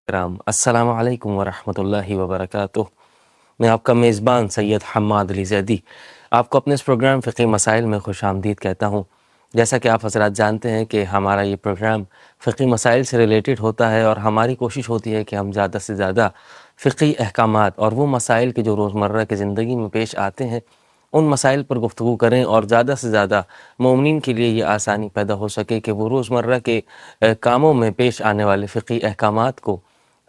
کرام السلام علیکم ورحمۃ اللہ وبرکاتہ۔ میں آپ کا میزبان سید حماد علی زیدی آپ کو اپنے اس پروگرام فقہی مسائل میں خوش آمدید کہتا ہوں۔ جیسا کہ آپ حضرات جانتے ہیں کہ ہمارا یہ پروگرام فقہی مسائل سے ریلیٹڈ ہوتا ہے، اور ہماری کوشش ہوتی ہے کہ ہم زیادہ سے زیادہ فقہی احکامات اور وہ مسائل کے جو روزمرہ کی زندگی میں پیش آتے ہیں ان مسائل پر گفتگو کریں، اور زیادہ سے زیادہ مومنین کے لیے یہ آسانی پیدا ہو سکے کہ وہ روزمرہ کے کاموں میں پیش آنے والے فقہی احکامات کو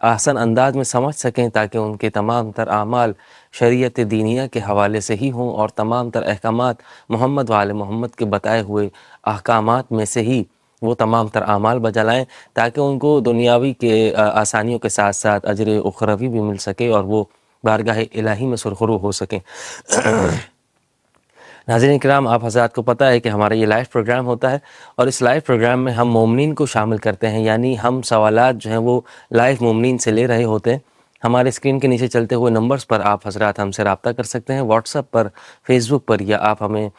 آسان انداز میں سمجھ سکیں، تاکہ ان کے تمام تر اعمال شریعت دینیہ کے حوالے سے ہی ہوں، اور تمام تر احکامات محمد و آل محمد کے بتائے ہوئے احکامات میں سے ہی وہ تمام تر اعمال بجا لائیں، تاکہ ان کو دنیاوی کے آسانیوں کے ساتھ ساتھ اجر اخروی بھی مل سکے اور وہ بارگاہ الہی میں سرخرو ہو سکیں۔ ناظرین کرام، آپ حضرات کو پتہ ہے کہ ہمارا یہ لائیو پروگرام ہوتا ہے، اور اس لائیو پروگرام میں ہم مومنین کو شامل کرتے ہیں، یعنی ہم سوالات جو ہیں وہ لائیو مومنین سے لے رہے ہوتے ہیں۔ ہمارے اسکرین کے نیچے چلتے ہوئے نمبرز پر آپ حضرات ہم سے رابطہ کر سکتے ہیں، واٹس ایپ پر، فیس بک پر، یا آپ ہمیں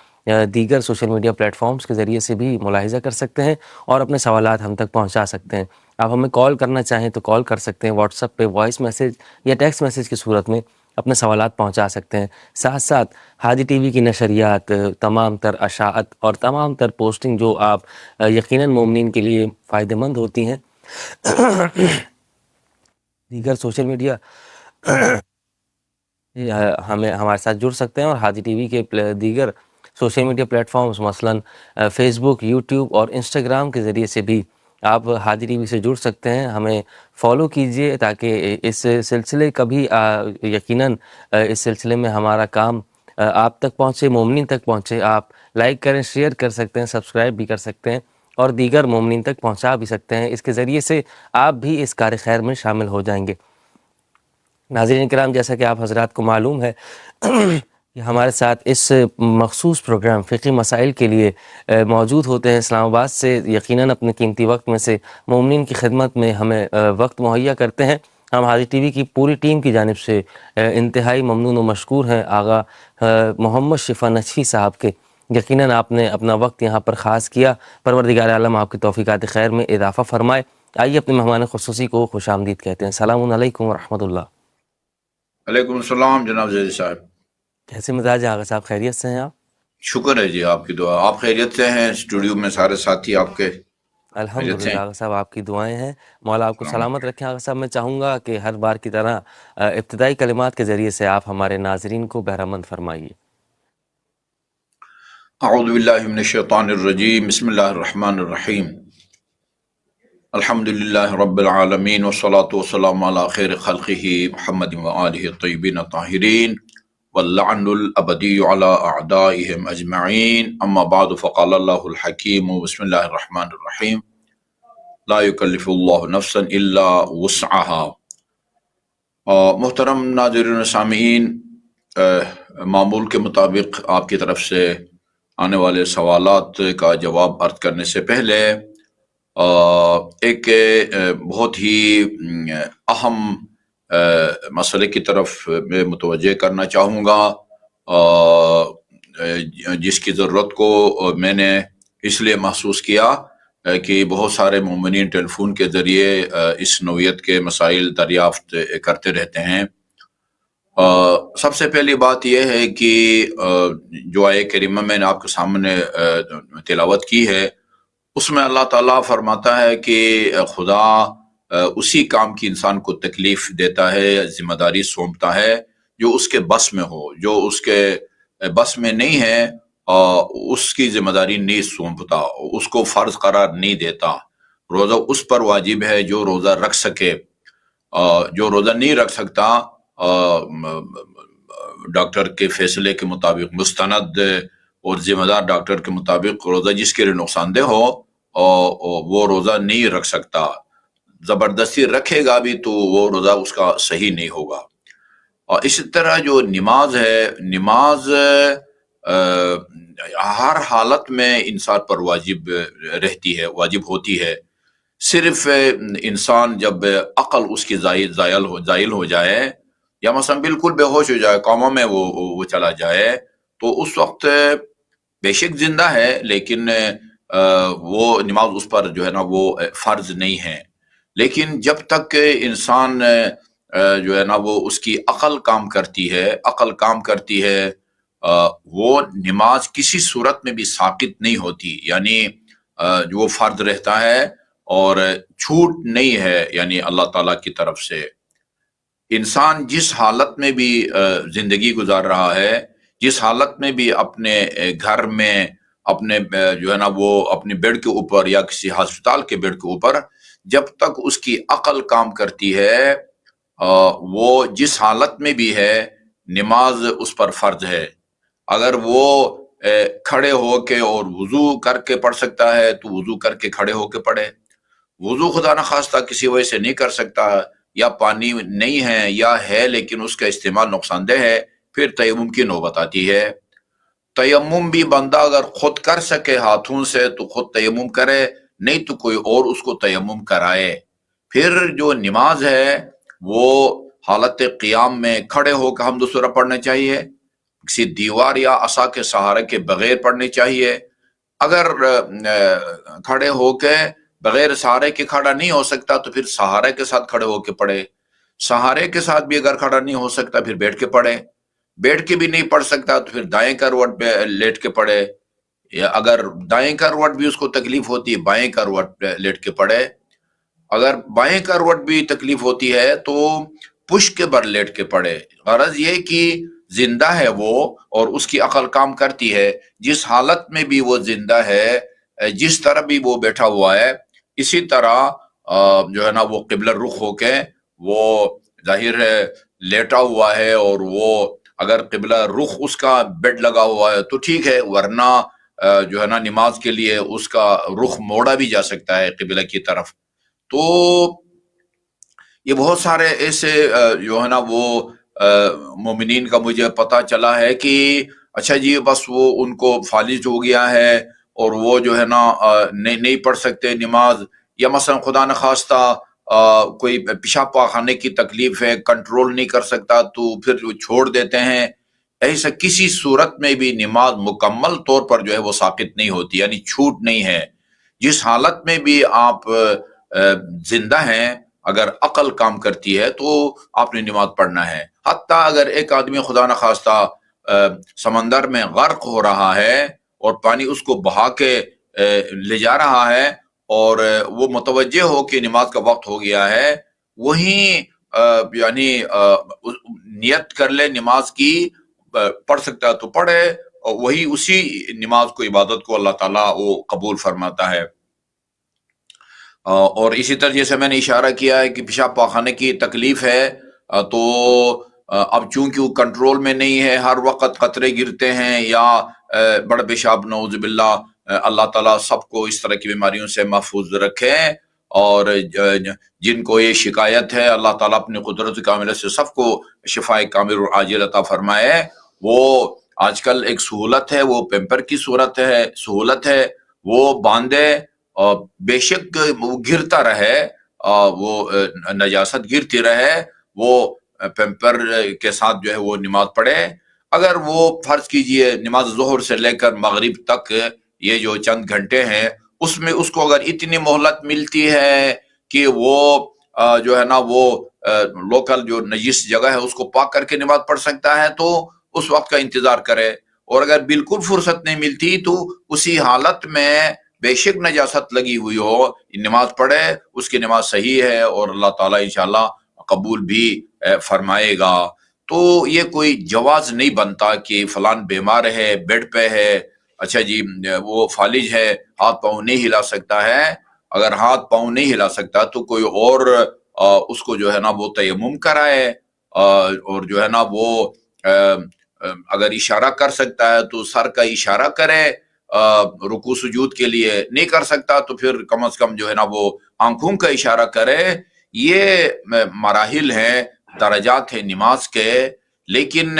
دیگر سوشل میڈیا پلیٹ فارمز کے ذریعے سے بھی ملاحظہ کر سکتے ہیں اور اپنے سوالات ہم تک پہنچا سکتے ہیں۔ آپ ہمیں کال کرنا چاہیں تو کال کر سکتے ہیں، واٹس ایپ پہ وائس میسیج یا ٹیکسٹ میسیج کی صورت میں اپنے سوالات پہنچا سکتے ہیں۔ ساتھ ساتھ حاجی ٹی وی کی نشریات، تمام تر اشاعت اور تمام تر پوسٹنگ جو آپ یقیناً مومنین کے لیے فائدہ مند ہوتی ہیں، دیگر سوشل میڈیا ہمارے ساتھ جڑ سکتے ہیں، اور حاجی ٹی وی کے دیگر سوشل میڈیا پلیٹ فارمز مثلاً فیس بک، یوٹیوب اور انسٹاگرام کے ذریعے سے بھی آپ حاجی ٹی وی سے جڑ سکتے ہیں۔ ہمیں فالو کیجئے تاکہ اس سلسلے کا بھی یقیناً اس سلسلے میں ہمارا کام آپ تک پہنچے، مومنین تک پہنچے۔ آپ لائک کریں، شیئر کر سکتے ہیں، سبسکرائب بھی کر سکتے ہیں، اور دیگر مومنین تک پہنچا بھی سکتے ہیں۔ اس کے ذریعے سے آپ بھی اس کار خیر میں شامل ہو جائیں گے۔ ناظرین کرام، جیسا کہ آپ حضرات کو معلوم ہے کہ ہمارے ساتھ اس مخصوص پروگرام فقہی مسائل کے لیے موجود ہوتے ہیں اسلام آباد سے، یقیناً اپنے قیمتی وقت میں سے مومنین کی خدمت میں ہمیں وقت مہیا کرتے ہیں۔ ہم حاجی ٹی وی کی پوری ٹیم کی جانب سے انتہائی ممنون و مشکور ہیں آغا محمد شفا نجفی صاحب کے۔ یقیناً آپ نے اپنا وقت یہاں پر خاص کیا، پروردگار عالم آپ کی توفیقات خیر میں اضافہ فرمائے۔ آئیے اپنے مہمان خصوصی کو خوش آمدید کہتے ہیں۔ السلام علیکم ورحمۃ اللہ۔ وعلیکم السلام جناب زیدی صاحب، کیسے مزاج ہیں آغا صاحب؟ خیریت سے ہیں آپ؟ شکر ہے جی، آپ کی دعا۔ آپ خیریت سے ہیں؟ اسٹوڈیو میں سارے ساتھی آپ کے خیریت سے الحمدللہ ہیں؟ آغا صاحب، آپ کی دعائیں ہیں، مولا آپ کو السلام سلامت رکھیں۔ آغا صاحب، میں چاہوں گا کہ ہر بار کی طرح ابتدائی کلمات کے ذریعے سے آپ ہمارے ناظرین کو بہرمند فرمائیے۔ اعوذ باللہ من الشیطان الرجیم، بسم اللہ الرحمن الرحیم، الحمد للہ رب العالمین، والصلاة والسلام علی خیر خلقہ محمد وآلہ الطیبین الطاہرین، واللعن الابدی علی اعدائہم اجمعین، اما بعد، فقال اللہ الحکیم، بسم اللہ الرحمن الرحیم، لا یکلف اللہ نفسا الا وسعها۔ محترم ناظرین و سامعین، معمول کے مطابق آپ کی طرف سے آنے والے سوالات کا جواب عرض کرنے سے پہلے ایک بہت ہی اہم مسئلے کی طرف میں متوجہ کرنا چاہوں گا، جس کی ضرورت کو میں نے اس لیے محسوس کیا کہ بہت سارے مومنین ٹیلی فون کے ذریعے اس نوعیت کے مسائل دریافت کرتے رہتے ہیں۔ سب سے پہلی بات یہ ہے کہ جو آیہ کریمہ میں نے آپ کے سامنے تلاوت کی ہے، اس میں اللہ تعالیٰ فرماتا ہے کہ خدا اسی کام کی انسان کو تکلیف دیتا ہے، ذمہ داری سونپتا ہے جو اس کے بس میں ہو، جو اس کے بس میں نہیں ہے اس کی ذمہ داری نہیں سونپتا، اس کو فرض قرار نہیں دیتا۔ روزہ اس پر واجب ہے جو روزہ رکھ سکے، جو روزہ نہیں رکھ سکتا ڈاکٹر کے فیصلے کے مطابق مستند اور ذمہ دار ڈاکٹر کے مطابق روزہ جس کے لیے نقصان دہ ہو وہ روزہ نہیں رکھ سکتا، زبردستی رکھے گا بھی تو وہ روزہ اس کا صحیح نہیں ہوگا۔ اور اسی طرح جو نماز ہے، نماز ہر حالت میں انسان پر واجب رہتی ہے، واجب ہوتی ہے۔ صرف انسان جب عقل اس کی زائل ہو جائے، یا مثلا بالکل بے ہوش ہو جائے، قوما میں وہ چلا جائے، تو اس وقت بے شک زندہ ہے لیکن وہ نماز اس پر جو ہے نا وہ فرض نہیں ہے۔ لیکن جب تک کہ انسان جو ہے نا وہ اس کی عقل کام کرتی ہے، وہ نماز کسی صورت میں بھی ساقط نہیں ہوتی، یعنی جو وہ فرض رہتا ہے اور چھوٹ نہیں ہے، یعنی اللہ تعالیٰ کی طرف سے۔ انسان جس حالت میں بھی زندگی گزار رہا ہے، جس حالت میں بھی اپنے گھر میں، اپنے جو ہے نا وہ اپنے بیڈ کے اوپر یا کسی ہسپتال کے بیڈ کے اوپر، جب تک اس کی عقل کام کرتی ہے، وہ جس حالت میں بھی ہے، نماز اس پر فرض ہے۔ اگر وہ کھڑے ہو کے اور وضو کر کے پڑھ سکتا ہے تو وضو کر کے کھڑے ہو کے پڑھے، وضو خدا نخواستہ کسی وجہ سے نہیں کر سکتا، یا پانی نہیں ہے یا ہے لیکن اس کا استعمال نقصان دہ ہے، پھر تیمم کی نوبت آتی ہے۔ تیمم بھی بندہ اگر خود کر سکے ہاتھوں سے تو خود تیمم کرے، نہیں تو کوئی اور اس کو تیمم کرائے۔ پھر جو نماز ہے وہ حالت قیام میں کھڑے ہو کے حمد و سورہ پڑھنا چاہیے، کسی دیوار یا عصا کے سہارے کے بغیر پڑھنی چاہیے۔ اگر کھڑے ہو کے بغیر سہارے کے کھڑا نہیں ہو سکتا تو پھر سہارے کے ساتھ کھڑے ہو کے پڑھے، سہارے کے ساتھ بھی اگر کھڑا نہیں ہو سکتا پھر بیٹھ کے پڑھے، بیٹھ کے بھی نہیں پڑھ سکتا تو پھر دائیں کروٹ پہ لیٹ کے پڑھے، یا اگر دائیں کروٹ بھی اس کو تکلیف ہوتی ہے بائیں کروٹ پہ لیٹ کے پڑھے، اگر بائیں کروٹ بھی تکلیف ہوتی ہے تو پشت کے بر لیٹ کے پڑھے۔ غرض یہ کہ زندہ ہے وہ اور اس کی عقل کام کرتی ہے، جس حالت میں بھی وہ زندہ ہے، جس طرح بھی وہ بیٹھا ہوا ہے، اسی طرح جو ہے نا وہ قبلہ رخ ہو کے وہ ظاہر ہے لیٹا ہوا ہے، اور وہ اگر قبلہ رخ اس کا بیڈ لگا ہوا ہے تو ٹھیک ہے، ورنہ جو ہے نا نماز کے لیے اس کا رخ موڑا بھی جا سکتا ہے قبلہ کی طرف۔ تو یہ بہت سارے ایسے جو ہے نا وہ مومنین کا مجھے پتہ چلا ہے کہ اچھا جی بس وہ ان کو فالج ہو گیا ہے اور وہ جو ہے نا نہیں پڑھ سکتے نماز، یا مثلا خدا نخواستہ کوئی پیشاب پاخانے کی تکلیف ہے، کنٹرول نہیں کر سکتا تو پھر وہ چھوڑ دیتے ہیں۔ ایسا کسی صورت میں بھی نماز مکمل طور پر جو ہے وہ ساقط نہیں ہوتی، یعنی چھوٹ نہیں ہے۔ جس حالت میں بھی آپ زندہ ہیں، اگر عقل کام کرتی ہے تو آپ نے نماز پڑھنا ہے۔ حتیٰ اگر ایک آدمی خدا نخواستہ سمندر میں غرق ہو رہا ہے اور پانی اس کو بہا کے لے جا رہا ہے، اور وہ متوجہ ہو کہ نماز کا وقت ہو گیا ہے، وہیں یعنی نیت کر لے نماز کی، پڑھ سکتا ہے تو پڑھے، اور وہی اسی نماز کو، عبادت کو اللہ تعالیٰ وہ قبول فرماتا ہے۔ اور اسی طرح جیسے میں نے اشارہ کیا ہے کہ پیشاب پاخانے کی تکلیف ہے، تو اب چونکہ وہ کنٹرول میں نہیں ہے، ہر وقت قطرے گرتے ہیں یا بڑا پیشاب، نعوذ باللہ، اللہ تعالیٰ سب کو اس طرح کی بیماریوں سے محفوظ رکھے، اور جن کو یہ شکایت ہے اللہ تعالیٰ اپنی قدرت کاملہ سے سب کو شفائے کامل اور عاجل عطا فرمائے۔ وہ آج کل ایک سہولت ہے، وہ پیمپر کی سہولت ہے، وہ باندھے، اور بے شک وہ گرتا رہے، وہ نجاست گرتی رہے، وہ پیمپر کے ساتھ جو ہے وہ نماز پڑھے۔ اگر وہ فرض کیجئے نماز ظہر سے لے کر مغرب تک یہ جو چند گھنٹے ہیں، اس میں اس کو اگر اتنی مہلت ملتی ہے کہ وہ جو ہے نا وہ لوکل جو نجس جگہ ہے اس کو پاک کر کے نماز پڑھ سکتا ہے تو اس وقت کا انتظار کرے، اور اگر بالکل فرصت نہیں ملتی تو اسی حالت میں بے شک نجاست لگی ہوئی ہو نماز پڑھے، اس کی نماز صحیح ہے اور اللہ تعالیٰ انشاءاللہ قبول بھی فرمائے گا۔ تو یہ کوئی جواز نہیں بنتا کہ فلان بیمار ہے، بیڈ پہ ہے، اچھا جی وہ فالج ہے، ہاتھ پاؤں نہیں ہلا سکتا ہے۔ اگر ہاتھ پاؤں نہیں ہلا سکتا تو کوئی اور اس کو جو ہے نا وہ تیمم کرائے، اور جو ہے نا وہ اگر اشارہ کر سکتا ہے تو سر کا اشارہ کرے رکوع سجود کے لیے، نہیں کر سکتا تو پھر کم از کم جو ہے نا وہ آنکھوں کا اشارہ کرے۔ یہ مراحل ہیں، درجات ہیں نماز کے، لیکن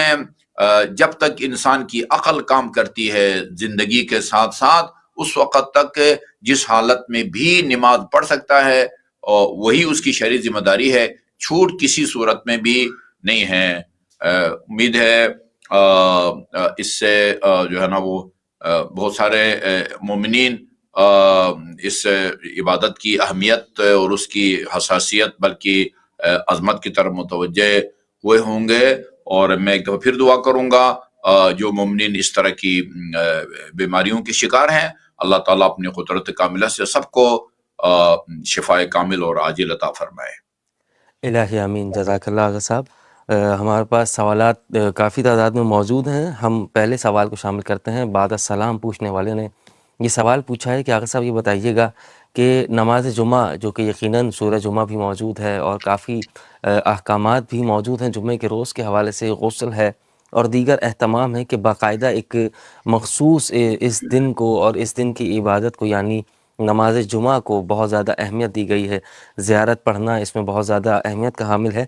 جب تک انسان کی عقل کام کرتی ہے زندگی کے ساتھ ساتھ، اس وقت تک جس حالت میں بھی نماز پڑھ سکتا ہے، وہی اس کی شرعی ذمہ داری ہے، چھوٹ کسی صورت میں بھی نہیں ہے۔ امید ہے اس سے جو ہے نا وہ بہت سارے مومنین اس عبادت کی اہمیت اور اس کی حساسیت بلکہ عظمت کی طرف متوجہ ہوئے ہوں گے۔ اور میں ایک دفعہ پھر دعا کروں گا جو مومنین اس طرح کی بیماریوں کے شکار ہیں، اللہ تعالیٰ اپنی قدرت کاملہ سے سب کو شفائے کامل اور عاجل عطا فرمائے۔ الہی آمین، جزاک اللہ آغا صاحب۔ ہمارے پاس سوالات کافی تعداد میں موجود ہیں، ہم پہلے سوال کو شامل کرتے ہیں۔ بعد السلام پوچھنے والے نے یہ سوال پوچھا ہے کہ آغا صاحب یہ بتائیے گا کہ نماز جمعہ جو کہ یقیناً سورہ جمعہ بھی موجود ہے اور کافی احکامات بھی موجود ہیں جمعے کے روز کے حوالے سے، غسل ہے اور دیگر اہتمام ہیں کہ باقاعدہ ایک مخصوص اس دن کو اور اس دن کی عبادت کو یعنی نماز جمعہ کو بہت زیادہ اہمیت دی گئی ہے، زیارت پڑھنا اس میں بہت زیادہ اہمیت کا حامل ہے۔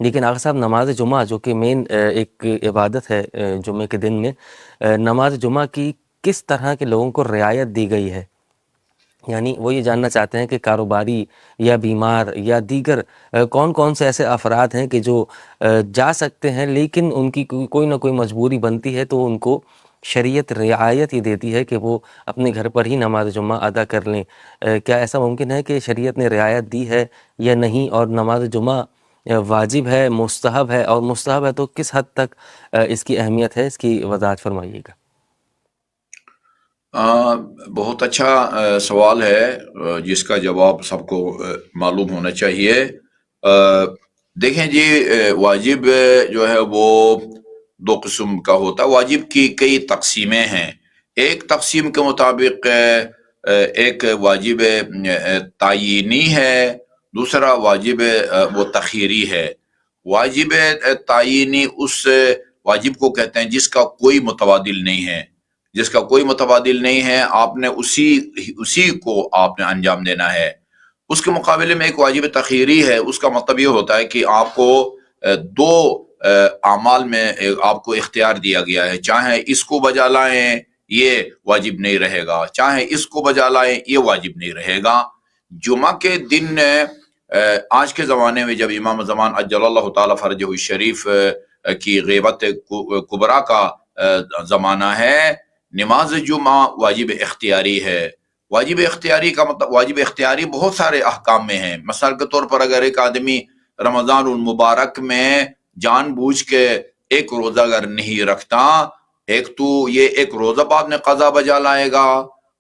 لیکن آغا صاحب نماز جمعہ جو کہ مین ایک عبادت ہے جمعے کے دن میں، نماز جمعہ کی کس طرح کے لوگوں کو رعایت دی گئی ہے؟ یعنی وہ یہ جاننا چاہتے ہیں کہ کاروباری یا بیمار یا دیگر کون کون سے ایسے افراد ہیں کہ جو جا سکتے ہیں لیکن ان کی کوئی نہ کوئی مجبوری بنتی ہے تو ان کو شریعت رعایت یہ دیتی ہے کہ وہ اپنے گھر پر ہی نماز جمعہ ادا کر لیں۔ کیا ایسا ممکن ہے کہ شریعت نے رعایت دی ہے یا نہیں؟ اور نماز جمعہ واجب ہے، مستحب ہے، اور مستحب ہے تو کس حد تک اس کی اہمیت ہے؟ اس کی وضاحت فرمائیے گا۔ بہت اچھا سوال ہے جس کا جواب سب کو معلوم ہونا چاہیے۔ دیکھیں جی، واجب جو ہے وہ دو قسم کا ہوتا ہے۔ واجب کی کئی تقسیمیں ہیں۔ ایک تقسیم کے مطابق ایک واجب تعیینی ہے، دوسرا واجب وہ تخییری ہے۔ واجب تعیینی اس واجب کو کہتے ہیں جس کا کوئی متبادل نہیں ہے، جس کا کوئی متبادل نہیں ہے، آپ نے اسی کو آپ نے انجام دینا ہے۔ اس کے مقابلے میں ایک واجب تخییری ہے، اس کا مطلب یہ ہوتا ہے کہ آپ کو دو اعمال میں آپ کو اختیار دیا گیا ہے، چاہے اس کو بجا لائیں یہ واجب نہیں رہے گا، چاہے اس کو بجا لائیں یہ واجب نہیں رہے گا۔ جمعہ کے دن آج کے زمانے میں جب امام زمان عجل اللہ تعالی فرجہ الشریف کی غیبت کبریٰ کا زمانہ ہے، نماز جمعہ واجب اختیاری ہے۔ واجب اختیاری کا مطلب، واجب اختیاری بہت سارے احکام میں ہیں۔ مثال کے طور پر اگر ایک آدمی رمضان المبارک میں جان بوجھ کے ایک روزہ اگر نہیں رکھتا، ایک تو یہ ایک روزہ بعد میں قضا بجا لائے گا،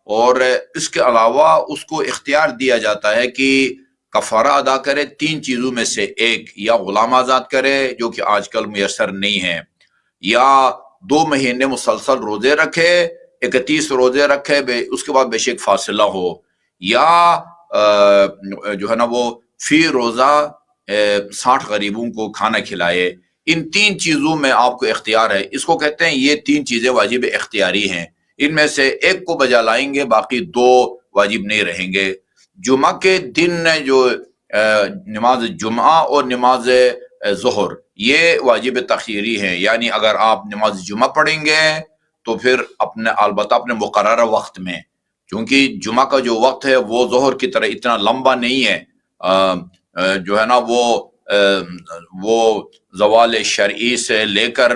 اور اس کے علاوہ اس کو اختیار دیا جاتا ہے کہ کفارہ ادا کرے تین چیزوں میں سے ایک، یا غلام آزاد کرے جو کہ آج کل میسر نہیں ہے، یا 2 مہینے مسلسل روزے رکھے، 31 روزے رکھے، اس کے بعد بے شک فاصلہ ہو، یا جو ہے نا وہ فی روزہ 60 غریبوں کو کھانا کھلائے۔ ان تین چیزوں میں آپ کو اختیار ہے۔ اس کو کہتے ہیں یہ تین چیزیں واجب اختیاری ہیں، ان میں سے ایک کو بجا لائیں گے، باقی 2 واجب نہیں رہیں گے۔ جمعہ کے دن جو نماز جمعہ اور نماز ظہر یہ واجب تخییری ہیں، یعنی اگر آپ نماز جمعہ پڑھیں گے تو پھر البتہ اپنے مقررہ وقت میں، کیونکہ جمعہ کا جو وقت ہے وہ ظہر کی طرح اتنا لمبا نہیں ہے، جو ہے نا وہ زوال شرعی سے لے کر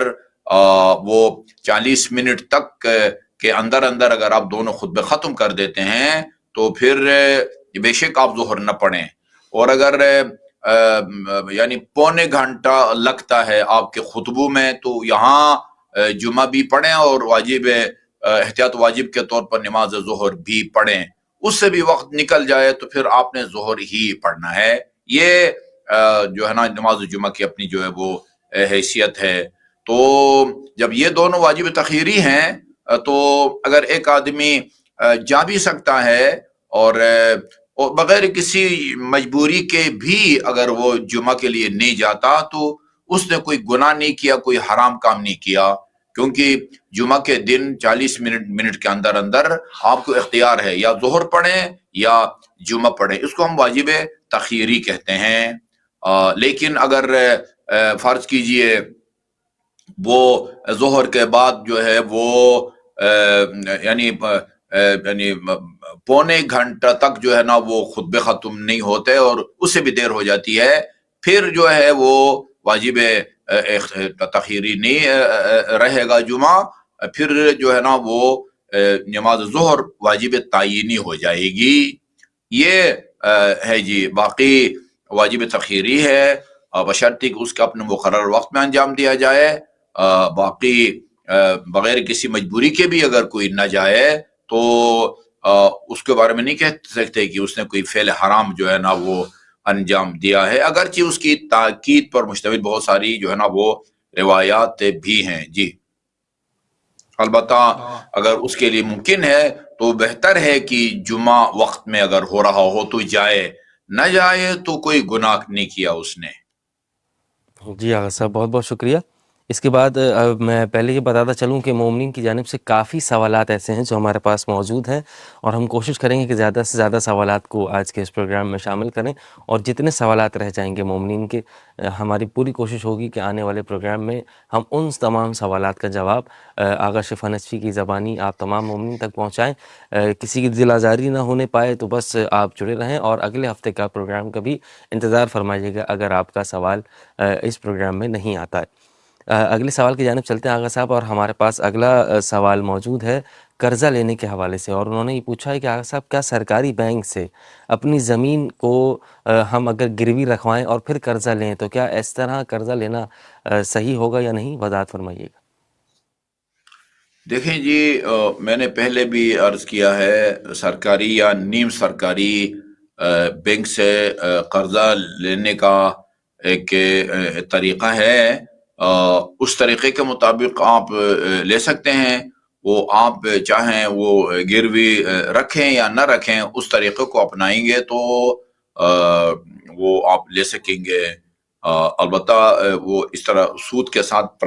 وہ 40 منٹ تک کے اندر اگر آپ دونوں خطبے ختم کر دیتے ہیں تو پھر بے شک آپ ظہر نہ پڑھیں، اور اگر یعنی پونے گھنٹہ لگتا ہے آپ کے خطبوں میں تو یہاں جمعہ بھی پڑھیں اور واجب احتیاط واجب کے طور پر نماز ظہر بھی پڑھیں، اس سے بھی وقت نکل جائے تو پھر آپ نے ظہر ہی پڑھنا ہے۔ یہ جو ہے نا نماز جمعہ کی اپنی جو ہے وہ حیثیت ہے۔ تو جب یہ دونوں واجب تخییری ہیں تو اگر ایک آدمی جا بھی سکتا ہے اور بغیر کسی مجبوری کے بھی اگر وہ جمعہ کے لیے نہیں جاتا تو اس نے کوئی گناہ نہیں کیا، کوئی حرام کام نہیں کیا، کیونکہ جمعہ کے دن 40 منٹ کے اندر آپ کو اختیار ہے، یا ظہر پڑھیں یا جمعہ پڑھیں، اس کو ہم واجب تخییری کہتے ہیں۔ لیکن اگر فرض کیجئے وہ ظہر کے بعد جو ہے وہ یعنی پونے گھنٹہ تک جو ہے نا وہ خطبے ختم نہیں ہوتے اور اس سے بھی دیر ہو جاتی ہے، پھر جو ہے وہ واجب تخییری نہیں رہے گا جمعہ، پھر جو ہے نا وہ نماز ظہر واجب تعینی ہو جائے گی. یہ ہے جی. باقی واجب تخیری ہے بشرطیک اس کا اپنے مقرر وقت میں انجام دیا جائے. باقی بغیر کسی مجبوری کے بھی اگر کوئی نہ جائے تو اس کے بارے میں نہیں کہہ سکتے کہ اس نے کوئی فعل حرام جو ہے نا وہ انجام دیا ہے، اگرچہ اس کی تاکید پر مشتمل بہت ساری جو ہے نا وہ روایات بھی ہیں. جی البتہ اگر اس کے لیے ممکن ہے تو بہتر ہے کہ جمعہ وقت میں اگر ہو رہا ہو تو جائے، نہ جائے تو کوئی گناہ نہیں کیا اس نے. جی آغا صاحب بہت بہت شکریہ. اس کے بعد میں پہلے یہ بتاتا چلوں کہ مومنین کی جانب سے کافی سوالات ایسے ہیں جو ہمارے پاس موجود ہیں، اور ہم کوشش کریں گے کہ زیادہ سے زیادہ سوالات کو آج کے اس پروگرام میں شامل کریں، اور جتنے سوالات رہ جائیں گے مومنین کے، ہماری پوری کوشش ہوگی کہ آنے والے پروگرام میں ہم ان تمام سوالات کا جواب آغا شفا نصفی کی زبانی آپ تمام مومنین تک پہنچائیں. کسی کی دل آزاری نہ ہونے پائے تو بس آپ جڑے رہیں، اور اگلے ہفتے کا پروگرام کا بھی انتظار فرمائیے گا اگر آپ کا سوال اس پروگرام میں نہیں آتا ہے. اگلے سوال کی جانب چلتے ہیں آغا صاحب، اور ہمارے پاس اگلا سوال موجود ہے قرضہ لینے کے حوالے سے، اور انہوں نے یہ پوچھا ہے کہ آغا صاحب کیا سرکاری بینک سے اپنی زمین کو ہم اگر گروی رکھوائیں اور پھر قرضہ لیں تو کیا اس طرح قرضہ لینا صحیح ہوگا یا نہیں؟ وضاحت فرمائیے گا. دیکھیں جی، میں نے پہلے بھی عرض کیا ہے سرکاری یا نیم سرکاری بینک سے قرضہ لینے کا ایک طریقہ ہے. اس طریقے کے مطابق آپ لے سکتے ہیں. وہ آپ چاہیں وہ گروی رکھیں یا نہ رکھیں، اس طریقے کو اپنائیں گے تو وہ آپ لے سکیں گے. البتہ وہ اس طرح سود کے ساتھ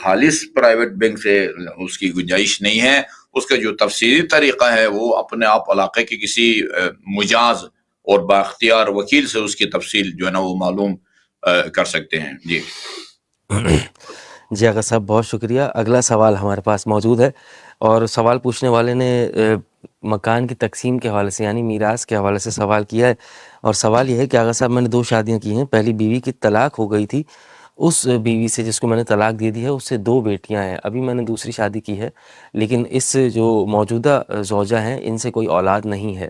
خالص پرائیویٹ بینک سے اس کی گنجائش نہیں ہے. اس کا جو تفصیلی طریقہ ہے وہ اپنے آپ علاقے کے کسی مجاز اور بااختیار وکیل سے اس کی تفصیل جو ہے نا وہ معلوم کر سکتے ہیں. جی جی آغا صاحب بہت شکریہ. اگلا سوال ہمارے پاس موجود ہے، اور سوال پوچھنے والے نے مکان کی تقسیم کے حوالے سے یعنی میراث کے حوالے سے سوال کیا ہے. اور سوال یہ ہے کہ آغا صاحب میں نے 2 شادیاں کی ہیں. پہلی بیوی کی طلاق ہو گئی تھی، اس بیوی سے جس کو میں نے طلاق دے دی ہے اس سے 2 بیٹیاں ہیں. ابھی میں نے دوسری شادی کی ہے، لیکن اس جو موجودہ زوجہ ہیں ان سے کوئی اولاد نہیں ہے.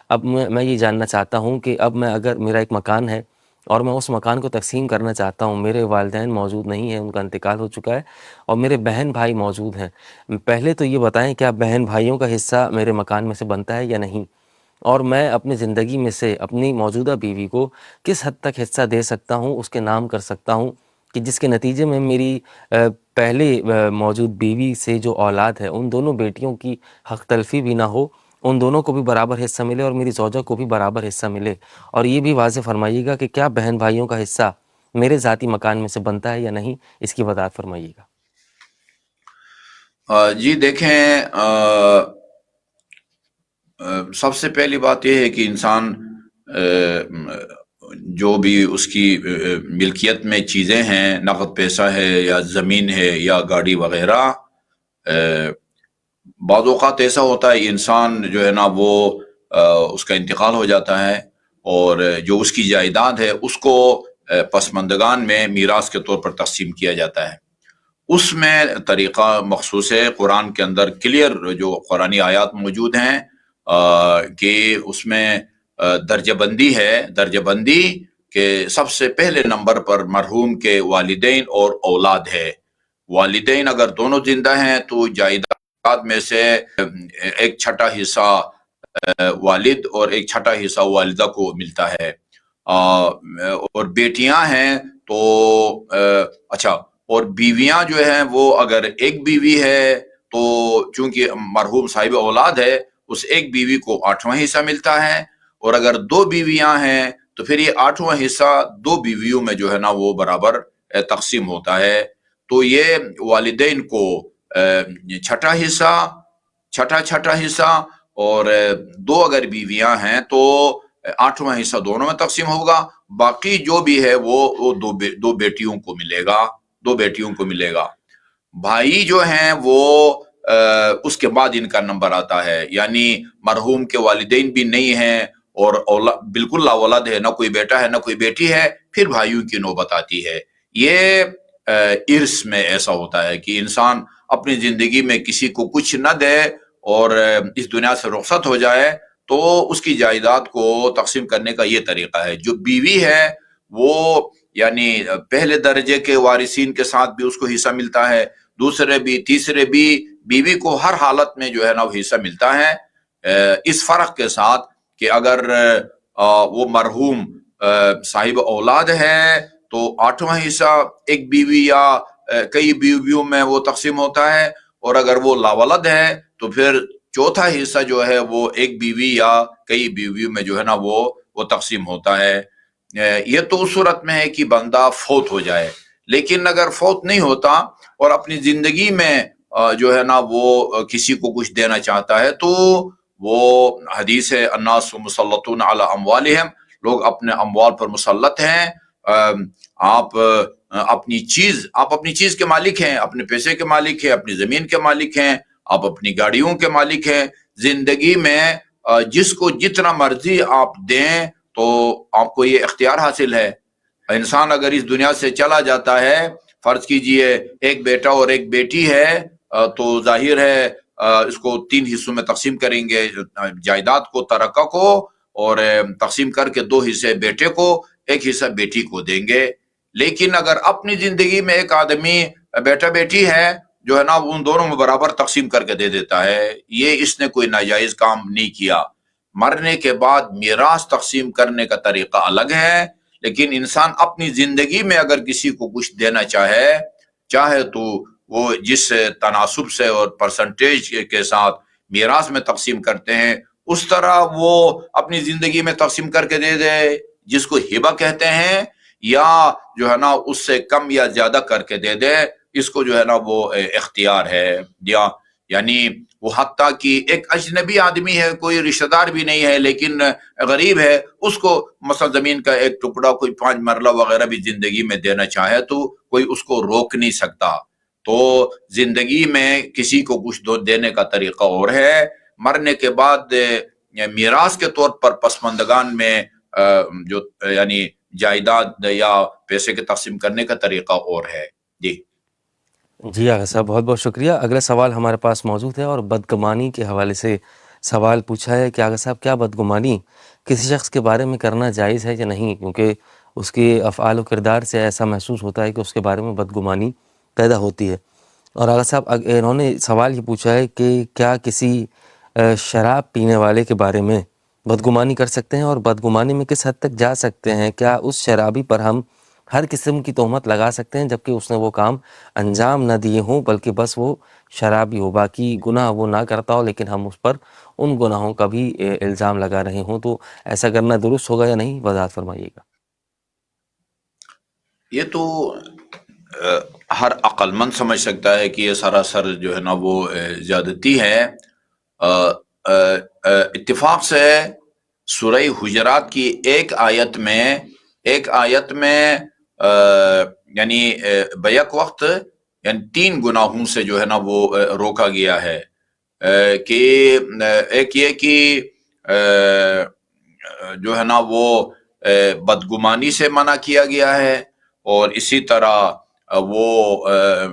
اب میں یہ جاننا چاہتا ہوں کہ اب میں اگر میرا ایک مکان ہے اور میں اس مکان کو تقسیم کرنا چاہتا ہوں، میرے والدین موجود نہیں ہیں، ان کا انتقال ہو چکا ہے، اور میرے بہن بھائی موجود ہیں. پہلے تو یہ بتائیں کیا بہن بھائیوں کا حصہ میرے مکان میں سے بنتا ہے یا نہیں؟ اور میں اپنی زندگی میں سے اپنی موجودہ بیوی کو کس حد تک حصہ دے سکتا ہوں، اس کے نام کر سکتا ہوں کہ جس کے نتیجے میں میری پہلے موجود بیوی سے جو اولاد ہے ان دونوں بیٹیوں کی حق تلفی بھی نہ ہو، ان دونوں کو بھی برابر حصہ ملے اور میری زوجہ کو بھی برابر حصہ ملے. اور یہ بھی واضح فرمائیے گا کہ کیا بہن بھائیوں کا حصہ میرے ذاتی مکان میں سے بنتا ہے یا نہیں، اس کی وضاحت فرمائیے گا. جی دیکھیں، سب سے پہلی بات یہ ہے کہ انسان جو بھی اس کی ملکیت میں چیزیں ہیں، نقد پیسہ ہے یا زمین ہے یا گاڑی وغیرہ، بعض اوقات ایسا ہوتا ہے انسان جو ہے نا وہ اس کا انتقال ہو جاتا ہے، اور جو اس کی جائیداد ہے اس کو پسماندگان میں میراث کے طور پر تقسیم کیا جاتا ہے. اس میں طریقہ مخصوص ہے. قرآن کے اندر کلیئر جو قرآنی آیات موجود ہیں کہ اس میں درجہ بندی ہے. درجہ بندی کہ سب سے پہلے نمبر پر مرحوم کے والدین اور اولاد ہے. والدین اگر دونوں زندہ ہیں تو جائیداد میں سے ایک چھٹا حصہ والد اور ایک چھٹا حصہ والدہ کو ملتا ہے. اور بیٹیاں ہیں تو اچھا، اور بیویاں جو ہیں وہ اگر ایک بیوی ہے تو چونکہ مرحوم صاحب اولاد ہے اس ایک بیوی کو 8واں حصہ ملتا ہے، اور اگر 2 بیویاں ہیں تو پھر یہ 8واں حصہ 2 بیویوں میں جو ہے نا وہ برابر تقسیم ہوتا ہے. تو یہ والدین کو چھٹا حصہ، اور 2 اگر بیویاں ہیں تو 8واں حصہ دونوں میں تقسیم ہوگا. باقی جو بھی ہے وہ 2 بیٹیوں کو ملے گا. بھائی جو ہیں وہ اس کے بعد ان کا نمبر آتا ہے، یعنی مرحوم کے والدین بھی نہیں ہیں اور بالکل لا اولاد ہے، نہ کوئی بیٹا ہے نہ کوئی بیٹی ہے، پھر بھائیوں کی نوبت آتی ہے. یہ ارث میں ایسا ہوتا ہے کہ انسان اپنی زندگی میں کسی کو کچھ نہ دے اور اس دنیا سے رخصت ہو جائے تو اس کی جائیداد کو تقسیم کرنے کا یہ طریقہ ہے. جو بیوی ہے وہ یعنی پہلے درجے کے وارثین کے ساتھ بھی اس کو حصہ ملتا ہے، دوسرے بھی تیسرے بھی، بیوی کو ہر حالت میں جو ہے نا وہ حصہ ملتا ہے، اس فرق کے ساتھ کہ اگر وہ مرحوم صاحب اولاد ہے تو 8واں حصہ ایک بیوی یا کئی بیویوں میں وہ تقسیم ہوتا ہے، اور اگر وہ لاولد ہے تو پھر چوتھا حصہ جو ہے وہ ایک بیوی یا کئی بیویوں میں جو ہے نا وہ تقسیم ہوتا ہے. یہ تو اس صورت میں ہے کہ بندہ فوت ہو جائے، لیکن اگر فوت نہیں ہوتا اور اپنی زندگی میں جو ہے نا وہ کسی کو کچھ دینا چاہتا ہے تو وہ حدیث ہے الناس مسلطون علی اموالہم، لوگ اپنے اموال پر مسلط ہیں. آپ اپنی چیز کے مالک ہیں، اپنے پیسے کے مالک ہیں، اپنی زمین کے مالک ہیں، آپ اپنی گاڑیوں کے مالک ہیں. زندگی میں جس کو جتنا مرضی آپ دیں تو آپ کو یہ اختیار حاصل ہے. انسان اگر اس دنیا سے چلا جاتا ہے، فرض کیجئے ایک بیٹا اور ایک بیٹی ہے، تو ظاہر ہے اس کو 3 حصوں میں تقسیم کریں گے، جائیداد کو، ترکہ کو، اور تقسیم کر کے 2 حصے بیٹے کو، 1 حصہ بیٹی کو دیں گے. لیکن اگر اپنی زندگی میں ایک آدمی بیٹا بیٹی ہے جو ہے نا ان دونوں میں برابر تقسیم کر کے دے دیتا ہے، یہ اس نے کوئی ناجائز کام نہیں کیا. مرنے کے بعد میراث تقسیم کرنے کا طریقہ الگ ہے، لیکن انسان اپنی زندگی میں اگر کسی کو کچھ دینا چاہے تو وہ جس تناسب سے اور پرسنٹیج کے ساتھ میراث میں تقسیم کرتے ہیں اس طرح وہ اپنی زندگی میں تقسیم کر کے دے دے، جس کو ہبہ کہتے ہیں، یا جو ہے نا اس سے کم یا زیادہ کر کے دے دے، اس کو جو ہے نا وہ اختیار ہے. یعنی وہ حتیٰ کہ ایک اجنبی آدمی ہے، کوئی رشتہ دار بھی نہیں ہے لیکن غریب ہے، اس کو مثلا زمین کا ایک ٹکڑا کوئی 5 مرلہ وغیرہ بھی زندگی میں دینا چاہے تو کوئی اس کو روک نہیں سکتا. تو زندگی میں کسی کو کچھ دینے کا طریقہ اور ہے، مرنے کے بعد میراث کے طور پر پسماندگان میں جو یعنی جائیداد یا پیسے کے تقسیم کرنے کا طریقہ اور ہے. جی آغا صاحب بہت بہت شکریہ. اگلا سوال ہمارے پاس موجود ہے اور بدگمانی کے حوالے سے سوال پوچھا ہے کہ آغا صاحب کیا بدگمانی کسی شخص کے بارے میں کرنا جائز ہے یا نہیں، کیونکہ اس کے افعال و کردار سے ایسا محسوس ہوتا ہے کہ اس کے بارے میں بدگمانی پیدا ہوتی ہے. اور آغا صاحب انہوں نے سوال یہ پوچھا ہے کہ کیا کسی شراب پینے والے کے بارے میں بدگمانی کر سکتے ہیں، اور بدگمانی میں کس حد تک جا سکتے ہیں؟ کیا اس شرابی پر ہم ہر قسم کی تہمت لگا سکتے ہیں جبکہ اس نے وہ کام انجام نہ دیے ہوں، بلکہ بس وہ شرابی ہو، باقی گناہ وہ نہ کرتا ہو، لیکن ہم اس پر ان گناہوں کا بھی الزام لگا رہے ہوں؟ تو ایسا کرنا درست ہوگا یا نہیں، وضاحت فرمائیے گا. یہ تو ہر عقل مند سمجھ سکتا ہے کہ یہ سراسر جو ہے نا وہ زیادتی ہے. اتفاق سے سورہ حجرات کی ایک آیت میں یعنی بیک وقت یعنی 3 گناہوں سے جو ہے نا وہ روکا گیا ہے. کہ ایک یہ کہ جو ہے نا وہ بدگمانی سے منع کیا گیا ہے، اور اسی طرح وہ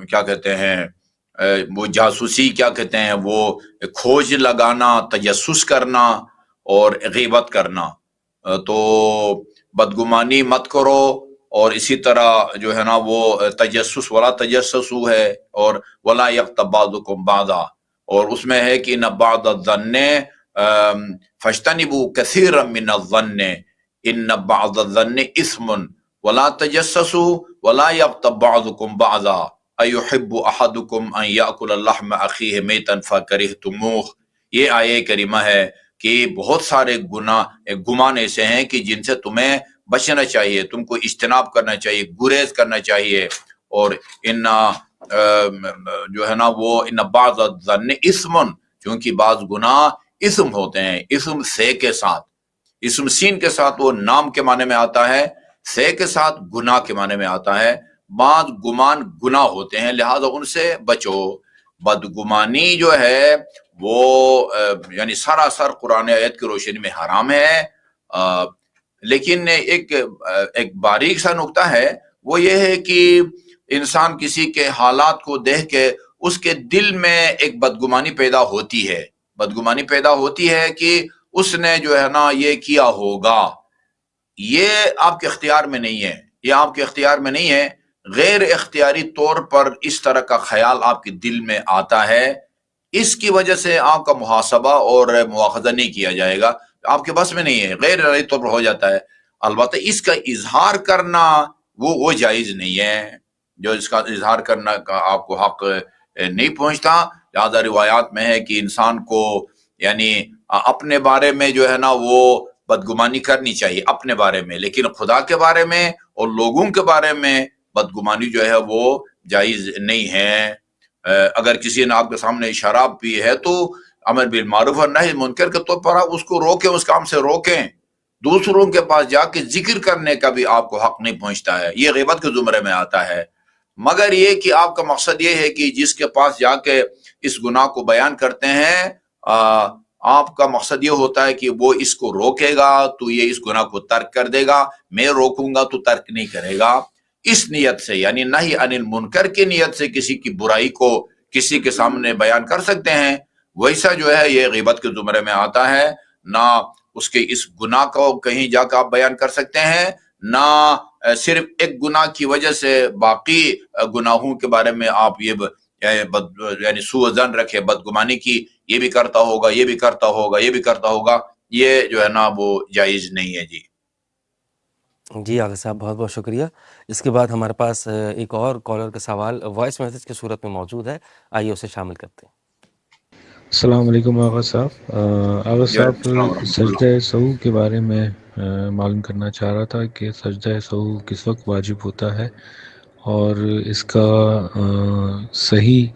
کیا کہتے ہیں وہ جاسوسی کیا کہتے ہیں وہ کھوج لگانا، تجسس کرنا اور غیبت کرنا. تو بدگمانی مت کرو، اور اسی طرح جو ہے نا وہ تجسس ولا تجسسو ہے، اور ولا یغتب بعضکم بعضا، اور اس میں ہے کہ ان بعض الظن فاجتنبوا کثیرا من الظن ان بعض الظن اثم ولا تجسسوا ولا یغتب بعضکم بعضا ایحب احدکم ان یاکل لحم اخیہ میتا فکرہتموہ. یہ آیہ کریمہ ہے کہ بہت سارے گمان ایسے ہیں کہ جن سے تمہیں بچنا چاہیے، تم کو اجتناب کرنا چاہیے، گریز کرنا چاہیے. اور ان جو ہے نا وہ ان بعض الظن اسم، کیونکہ بعض گناہ اسم ہوتے ہیں، اسم سے کے ساتھ، اسم سین کے ساتھ وہ نام کے معنی میں آتا ہے، سے کے ساتھ گناہ کے معنی میں آتا ہے. بعض گمان گناہ ہوتے ہیں، لہذا ان سے بچو. بدگمانی جو ہے وہ یعنی سراسر قرآن آیت کی روشنی میں حرام ہے. لیکن ایک باریک سا نکتہ ہے، وہ یہ ہے کہ انسان کسی کے حالات کو دیکھ کے اس کے دل میں ایک بدگمانی پیدا ہوتی ہے، بدگمانی پیدا ہوتی ہے کہ اس نے جو ہے نا یہ کیا ہوگا. یہ آپ کے اختیار میں نہیں ہے، یہ آپ کے اختیار میں نہیں ہے. غیر اختیاری طور پر اس طرح کا خیال آپ کے دل میں آتا ہے، اس کی وجہ سے آپ کا محاسبہ اور مواخذہ نہیں کیا جائے گا، آپ کے بس میں نہیں ہے، غیر ارادی طور پر ہو جاتا ہے. البتہ اس کا اظہار کرنا وہ جائز نہیں ہے، جو اس کا اظہار کرنا کا آپ کو حق نہیں پہنچتا. لہذا روایات میں ہے کہ انسان کو یعنی اپنے بارے میں جو ہے نا وہ بدگمانی کرنی چاہیے اپنے بارے میں، لیکن خدا کے بارے میں اور لوگوں کے بارے میں بدگمانی جو ہے وہ جائز نہیں ہے. اگر کسی نے آپ کے سامنے شراب پی ہے تو امر بالمعروف اور نہی منکر کے طور پر آپ اس کو روکیں، اس کام سے روکیں. دوسروں کے پاس جا کے ذکر کرنے کا بھی آپ کو حق نہیں پہنچتا ہے، یہ غیبت کے زمرے میں آتا ہے. مگر یہ کہ آپ کا مقصد یہ ہے کہ جس کے پاس جا کے اس گناہ کو بیان کرتے ہیں آپ کا مقصد یہ ہوتا ہے کہ وہ اس کو روکے گا تو یہ اس گناہ کو ترک کر دے گا، میں روکوں گا تو ترک نہیں کرے گا. اس نیت سے یعنی نہی عن المنکر کی نیت سے کسی کی برائی کو کسی کے سامنے بیان کر سکتے ہیں، ویسا جو ہے یہ غیبت کے زمرے میں آتا ہے. نہ اس کے اس گناہ کو کہیں جا کر آپ بیان کر سکتے ہیں، نہ صرف ایک گناہ کی وجہ سے باقی گناہوں کے بارے میں آپ یہ یعنی سوء ظن رکھے بدگمانی کی، یہ بھی کرتا ہوگا، یہ بھی کرتا ہوگا، یہ بھی کرتا ہوگا، یہ جو ہے نا وہ جائز نہیں ہے. جی جی آغا صاحب بہت بہت شکریہ. اس کے بعد ہمارے پاس ایک اور کالر کا سوال وائس میسج کی صورت میں موجود ہے، آئیے اسے شامل کرتے ہیں. السلام علیکم آغا صاحب. آغا جی صاحب السلام ورحمۃ اللہ. سجدہ سہو کے بارے میں معلوم کرنا چاہ رہا تھا کہ سجدہ سہو کس وقت واجب ہوتا ہے اور اس کا صحیح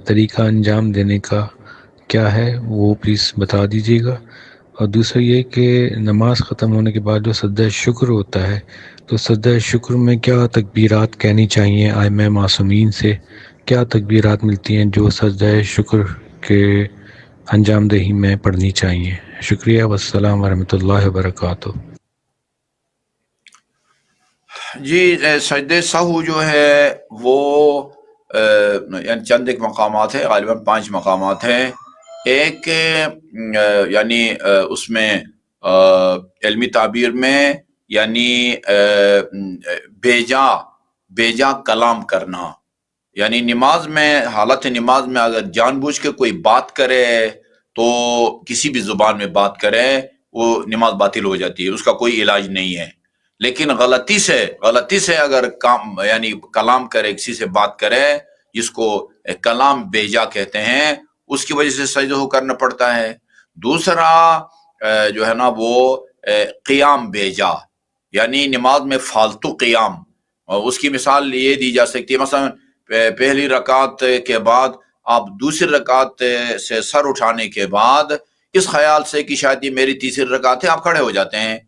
طریقہ انجام دینے کا کیا ہے، وہ پلیز بتا دیجیے گا. اور دوسرا یہ کہ نماز ختم ہونے کے بعد جو سجدہ شکر ہوتا ہے تو سجدہ شکر میں کیا تکبیرات کہنی چاہیے، ائمہ معصومین سے کیا تکبیرات ملتی ہیں جو سجدہ شکر کے انجام دہی میں پڑھنی چاہیے. شکریہ، والسلام ورحمۃ اللہ وبرکاتہ. جی سجدہ سہو جو ہے وہ یعنی چند ایک مقامات ہیں، غالباً 5 مقامات ہیں. ایک یعنی اس میں علمی تعبیر میں یعنی بیجا کلام کرنا، یعنی نماز میں حالت نماز میں اگر جان بوجھ کے کوئی بات کرے تو کسی بھی زبان میں بات کرے وہ نماز باطل ہو جاتی ہے، اس کا کوئی علاج نہیں ہے. لیکن غلطی سے اگر یعنی کلام کرے، کسی سے بات کرے جس کو کلام بیجا کہتے ہیں، اس کی وجہ سے سجدہ کرنا پڑتا ہے. دوسرا جو ہے نا وہ قیام بیجا، یعنی نماز میں فالتو قیام، اور اس کی مثال یہ دی جا سکتی ہے مثلا پہلی رکعت کے بعد آپ دوسری رکعت سے سر اٹھانے کے بعد اس خیال سے کہ شاید یہ میری تیسری رکعت ہے، آپ کھڑے ہو جاتے ہیں.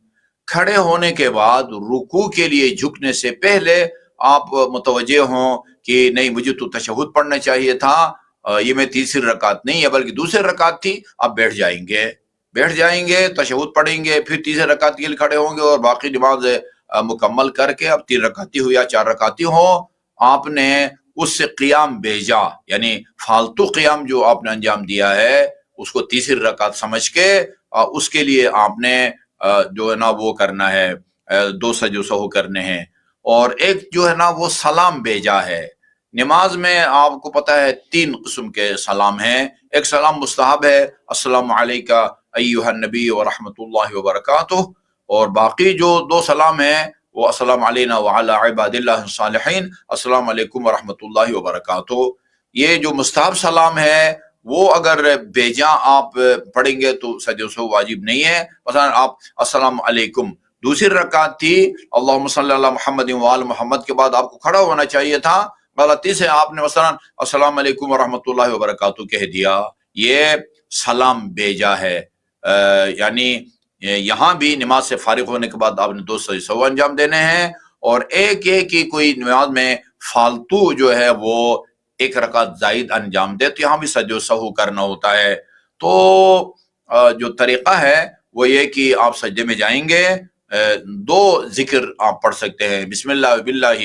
کھڑے ہونے کے بعد رکوع کے لیے جھکنے سے پہلے آپ متوجہ ہوں کہ نہیں مجھے تو تشہد پڑھنا چاہیے تھا، یہ میں تیسری رکعت نہیں ہے بلکہ دوسری رکعت تھی، آپ بیٹھ جائیں گے تشہد پڑھیں گے، پھر تیسری رکعت کے لیے کھڑے ہوں گے اور باقی نماز مکمل کر کے اب 3 رکعتی ہو یا 4 رکعتی ہو، آپ نے اس سے قیام بیجا یعنی فالتو قیام جو آپ نے انجام دیا ہے اس کو تیسری رکعت سمجھ کے اس کے لیے آپ نے جو ہے نا وہ کرنا ہے، 2 سجدہ سہو کرنے ہیں. اور ایک جو ہے نا وہ سلام بیجا ہے. نماز میں آپ کو پتہ ہے 3 قسم کے سلام ہیں. ایک سلام مستحب ہے، السلام علیکہ ایھا النبی ورحمۃ اللہ وبرکاتہ، اور باقی جو 2 سلام ہیں وہ السلام علینا وعلی عباد اللہ الصالحین، السلام علیکم ورحمۃ اللہ وبرکاتہ. یہ جو مستحب سلام ہے وہ اگر بیجا آپ پڑھیں گے تو سجدہ سہو واجب نہیں ہے. مثلا آپ السلام علیکم، دوسری رکعت تھی اللہم صلی علی محمد وآل محمد کے بعد آپ کو کھڑا ہونا چاہیے تھا، غلطی سے آپ نے مثلا السلام علیکم ورحمۃ اللہ وبرکاتہ کہہ دیا، یہ سلام بیجا ہے. یعنی یہاں بھی نماز سے فارغ ہونے کے بعد آپ نے 2 سجدہ سہو انجام دینے ہیں. اور ایک یہ کہ کوئی نماز میں فالتو جو ہے وہ 1 رکعت زائد انجام دے تو یہاں بھی سجدہ سہو کرنا ہوتا ہے. تو جو طریقہ ہے وہ یہ کہ آپ سجدے میں جائیں گے، 2 ذکر آپ پڑھ سکتے ہیں، بسم اللہ باللہ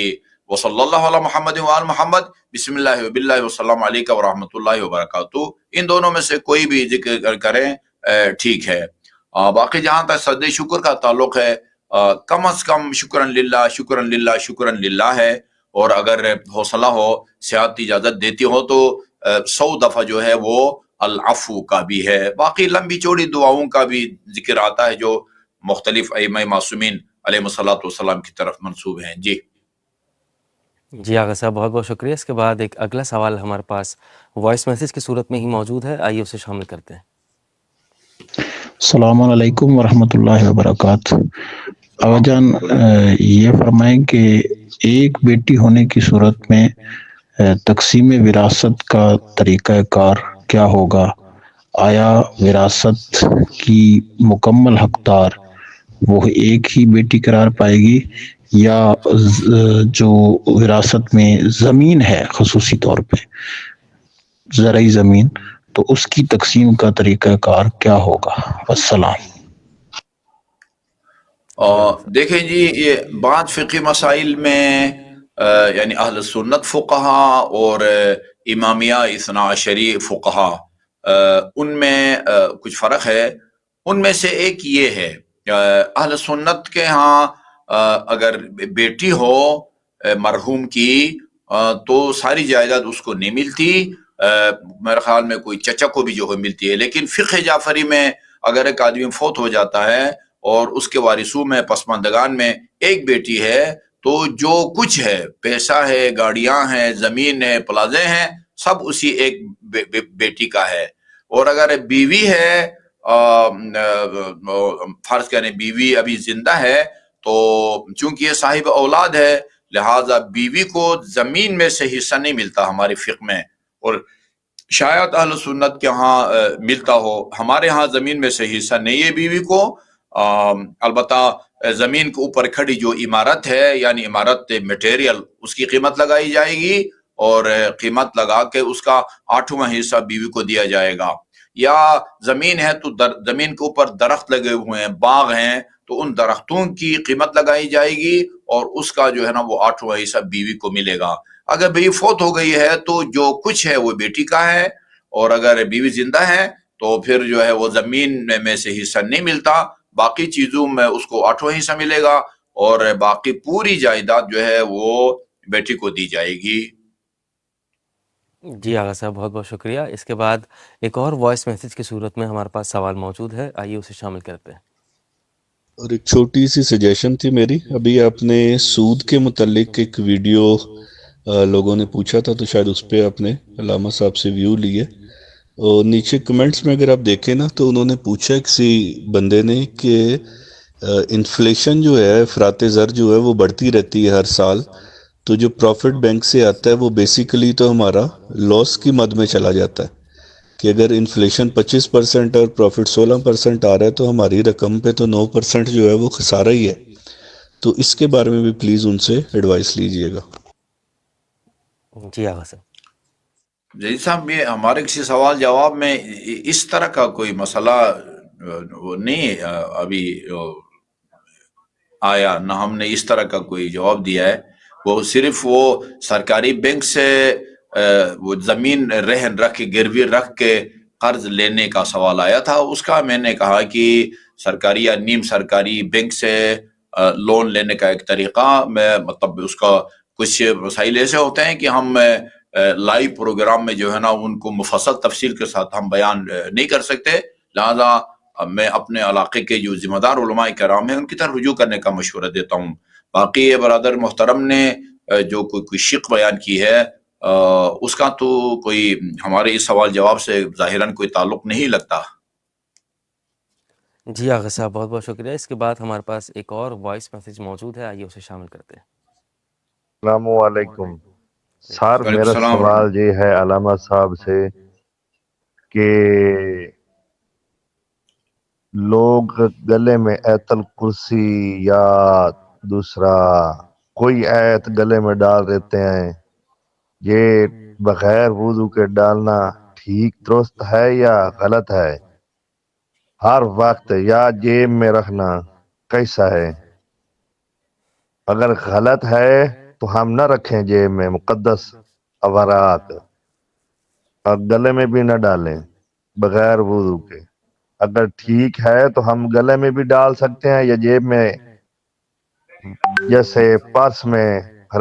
وصلی اللہ علی محمد وآل محمد، بسم اللہ وباللہ والسلام علیکم ورحمۃ اللہ وبرکاتہ، ان دونوں میں سے کوئی بھی ذکر کریں ٹھیک ہے۔ باقی جہاں تک سجدہ شکر کا تعلق ہے، کم از کم شکرن للہ شکرن للہ شکرن للہ ہے، اور اگر حوصلہ ہو، صحت اجازت دیتی ہو تو 100 دفعہ جو ہے وہ العفو کا بھی ہے۔ باقی لمبی چوڑی دعاؤں کا بھی ذکر آتا ہے جو مختلف ائمہ معصومین علیہ الصلوۃ والسلام کی طرف منسوب ہیں۔ جی جی آغا صاحب، بہت بہت شکریہ۔ اس کے بعد ایک اگلا سوال ہمارے پاس وائس میسیج کی صورت میں ہی موجود ہے، آئیے اسے شامل کرتے ہیں۔ السلام علیکم ورحمۃ اللہ وبرکاتہ۔ آغا جان، یہ فرمائیں کہ ایک بیٹی ہونے کی صورت میں تقسیم وراثت کا طریقہ کار کیا ہوگا؟ آیا وراثت کی مکمل حقدار وہ ایک ہی بیٹی قرار پائے گی، یا جو وراثت میں زمین ہے، خصوصی طور پہ زرعی زمین، تو اس کی تقسیم کا طریقہ کار کیا ہوگا؟ السلام۔ دیکھیں جی، یہ بعض فقی مسائل میں یعنی اہل سنت فقہا اور امامیہ اثنا عشری فقہا، ان میں کچھ فرق ہے۔ ان میں سے ایک یہ ہے، اہل سنت کے ہاں اگر بیٹی ہو مرحوم کی تو ساری جائیداد اس کو نہیں ملتی، میرے خیال میں کوئی چچا کو بھی جو ہے ملتی ہے، لیکن فقہ جعفری میں اگر ایک آدمی فوت ہو جاتا ہے اور اس کے وارثوں میں پسماندگان میں ایک بیٹی ہے، تو جو کچھ ہے، پیسہ ہے، گاڑیاں ہیں، زمین ہے، پلازے ہیں، سب اسی ایک بیٹی کا ہے۔ اور اگر بیوی ہے، فرض کریں بیوی ابھی زندہ ہے، تو چونکہ یہ صاحب اولاد ہے، لہٰذا بیوی کو زمین میں سے حصہ نہیں ملتا ہمارے فقہ میں، اور شاید اہل سنت کے ہاں ملتا ہو۔ ہمارے ہاں زمین میں سے حصہ نہیں ہے بیوی کو، البتہ زمین کے اوپر کھڑی جو عمارت ہے، یعنی عمارت میٹیریل، اس کی قیمت لگائی جائے گی، اور قیمت لگا کے اس کا 8واں حصہ بیوی کو دیا جائے گا۔ یا زمین ہے تو زمین کے اوپر درخت لگے ہوئے ہیں، باغ ہیں، تو ان درختوں کی قیمت لگائی جائے گی، اور اس کا جو ہے نا وہ 8واں حصہ بیوی کو ملے گا۔ اگر بیوی فوت ہو گئی ہے تو جو کچھ ہے وہ بیٹی کا ہے، اور اگر بیوی زندہ ہے تو پھر جو ہے وہ زمین میں سے حصہ نہیں ملتا، باقی چیزوں میں اس کو 8واں حصہ ملے گا، اور باقی پوری جائیداد جو ہے وہ بیٹی کو دی جائے گی۔ جی آغا صاحب، بہت بہت شکریہ۔ اس کے بعد ایک اور وائس میسیج کی صورت میں ہمارے پاس سوال موجود ہے، آئیے اسے شامل کرتے ہیں۔ اور ایک چھوٹی سی سجیشن تھی میری، ابھی آپ نے سود کے متعلق ایک ویڈیو لوگوں نے پوچھا تھا، تو شاید اس پہ آپ نے علامہ صاحب سے ویو لیے، اور نیچے کمنٹس میں اگر آپ دیکھیں نا، تو انہوں نے پوچھا کسی بندے نے کہ انفلیشن جو ہے، افراط زر جو ہے وہ بڑھتی رہتی ہے ہر سال، تو جو پروفٹ بینک سے آتا ہے وہ بیسیکلی تو ہمارا لاس کی مد میں چلا جاتا ہے، کہ اگر انفلیشن 25% اور پروفٹ 16% آ رہا ہے تو ہماری رقم پہ تو 9% جو ہے وہ خسارہ ہی ہے۔ تو اس کے بارے میں بھی پلیز ان سے ایڈوائس لیجئے گا۔ جی آغا صاحب۔ جی صاحب، یہ ہمارے کسی سوال جواب میں اس طرح کا کوئی مسئلہ وہ نہیں ابھی آیا، نہ ہم نے اس طرح کا کوئی جواب دیا ہے۔ وہ صرف وہ سرکاری بینک سے وہ زمین رہن رکھ کے، گروی رکھ کے قرض لینے کا سوال آیا تھا، اس کا میں نے کہا کہ سرکاری یا نیم سرکاری بینک سے لون لینے کا ایک طریقہ، میں مطلب اس کا کچھ مسائل ایسے ہوتے ہیں کہ ہم لائیو پروگرام میں جو ہے نا ان کو مفصل تفصیل کے ساتھ ہم بیان نہیں کر سکتے، لہذا میں اپنے علاقے کے جو ذمہ دار علماء کرام ہیں ان کی طرف رجوع کرنے کا مشورہ دیتا ہوں۔ باقی یہ برادر محترم نے جو کوئی شق بیان کی ہے، اس کا تو کوئی ہمارے اس سوال جواب سے ظاہراً کوئی تعلق نہیں لگتا۔ جی آغا صاحب، بہت بہت شکریہ۔ اس کے بعد ہمارے پاس ایک اور وائس میسیج موجود ہے، آئیے اسے شامل کرتے ہیں۔ السلام علیکم سر، وعلیکم میرا السلام سوال یہ ہے علامہ صاحب سے کہ لوگ گلے میں ایت الکرسی یا دوسرا کوئی ایت گلے میں ڈال دیتے ہیں، یہ بغیر وضو کے ڈالنا ٹھیک درست ہے یا غلط ہے؟ ہر وقت یا جیب میں رکھنا کیسا ہے؟ اگر غلط ہے تو ہم نہ رکھیں جیب میں مقدس اوراق، اور گلے میں بھی نہ ڈالیں بغیر وضو کے۔ اگر ٹھیک ہے تو ہم گلے میں بھی ڈال سکتے ہیں یا جیب میں جیسے پرس میں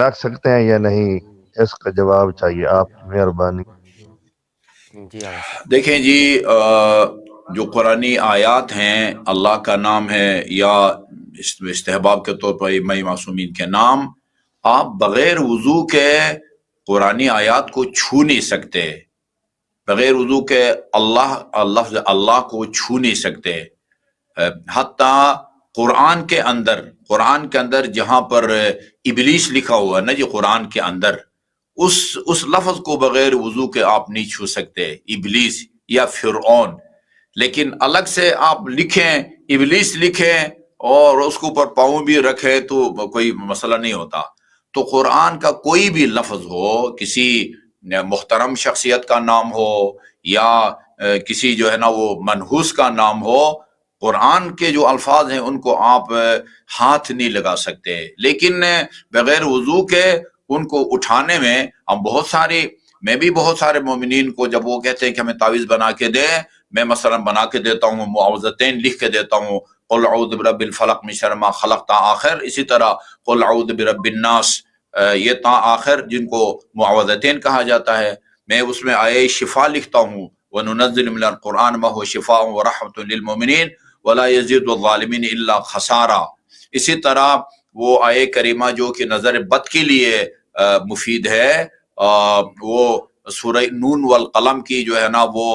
رکھ سکتے ہیں یا نہیں، اس کا جواب چاہیے، آپ کی مہربانی۔ جی آغا صاحب۔ دیکھیں جی، جو قرآنی آیات ہیں، اللہ کا نام ہے یا استحباب کے طور پر مئی معصومین کے نام، آپ بغیر وضو کے قرآنی آیات کو چھو نہیں سکتے، بغیر وضو کے لفظ اللہ کو چھو نہیں سکتے۔ حتیٰ قرآن کے اندر جہاں پر ابلیس لکھا ہوا ہے نا جی، قرآن کے اندر اس لفظ کو بغیر وضو کے آپ نہیں چھو سکتے، ابلیس یا فرعون۔ لیکن الگ سے آپ لکھیں، ابلیس لکھیں اور اس کے اوپر پاؤں بھی رکھیں تو کوئی مسئلہ نہیں ہوتا۔ تو قرآن کا کوئی بھی لفظ ہو، کسی محترم شخصیت کا نام ہو یا کسی جو ہے نا وہ منحوس کا نام ہو، قرآن کے جو الفاظ ہیں ان کو آپ ہاتھ نہیں لگا سکتے۔ لیکن بغیر وضو کے ان کو اٹھانے میں میں بھی بہت سارے مومنین کو جب وہ کہتے ہیں کہ ہمیں تعویذ بنا کے دے، میں مثلا بنا کے دیتا ہوں، معوذتین لکھ کے دیتا ہوں، قل اعوذ برب الفلق من شر ما خلق تا آخر، اسی طرح قل اعوذ برب الناس یہ تا آخر، جن کو معوذتین کہا جاتا ہے، میں اس میں آیے شفا لکھتا ہوں، وَنُنَزِّلُ مِنَ الْقُرْآنِ مَا هُوَ شِفَاءٌ وَرَحْمَةٌ لِّلْمُؤْمِنِينَ وَلَا يَزِيدُ الظَّالِمِينَ إِلَّا خَسَارًا۔ اسی طرح وہ آیے کریمہ جو کہ نظر بد کے لیے مفید ہے، وہ سورہ نون والقلم کی جو ہے نا وہ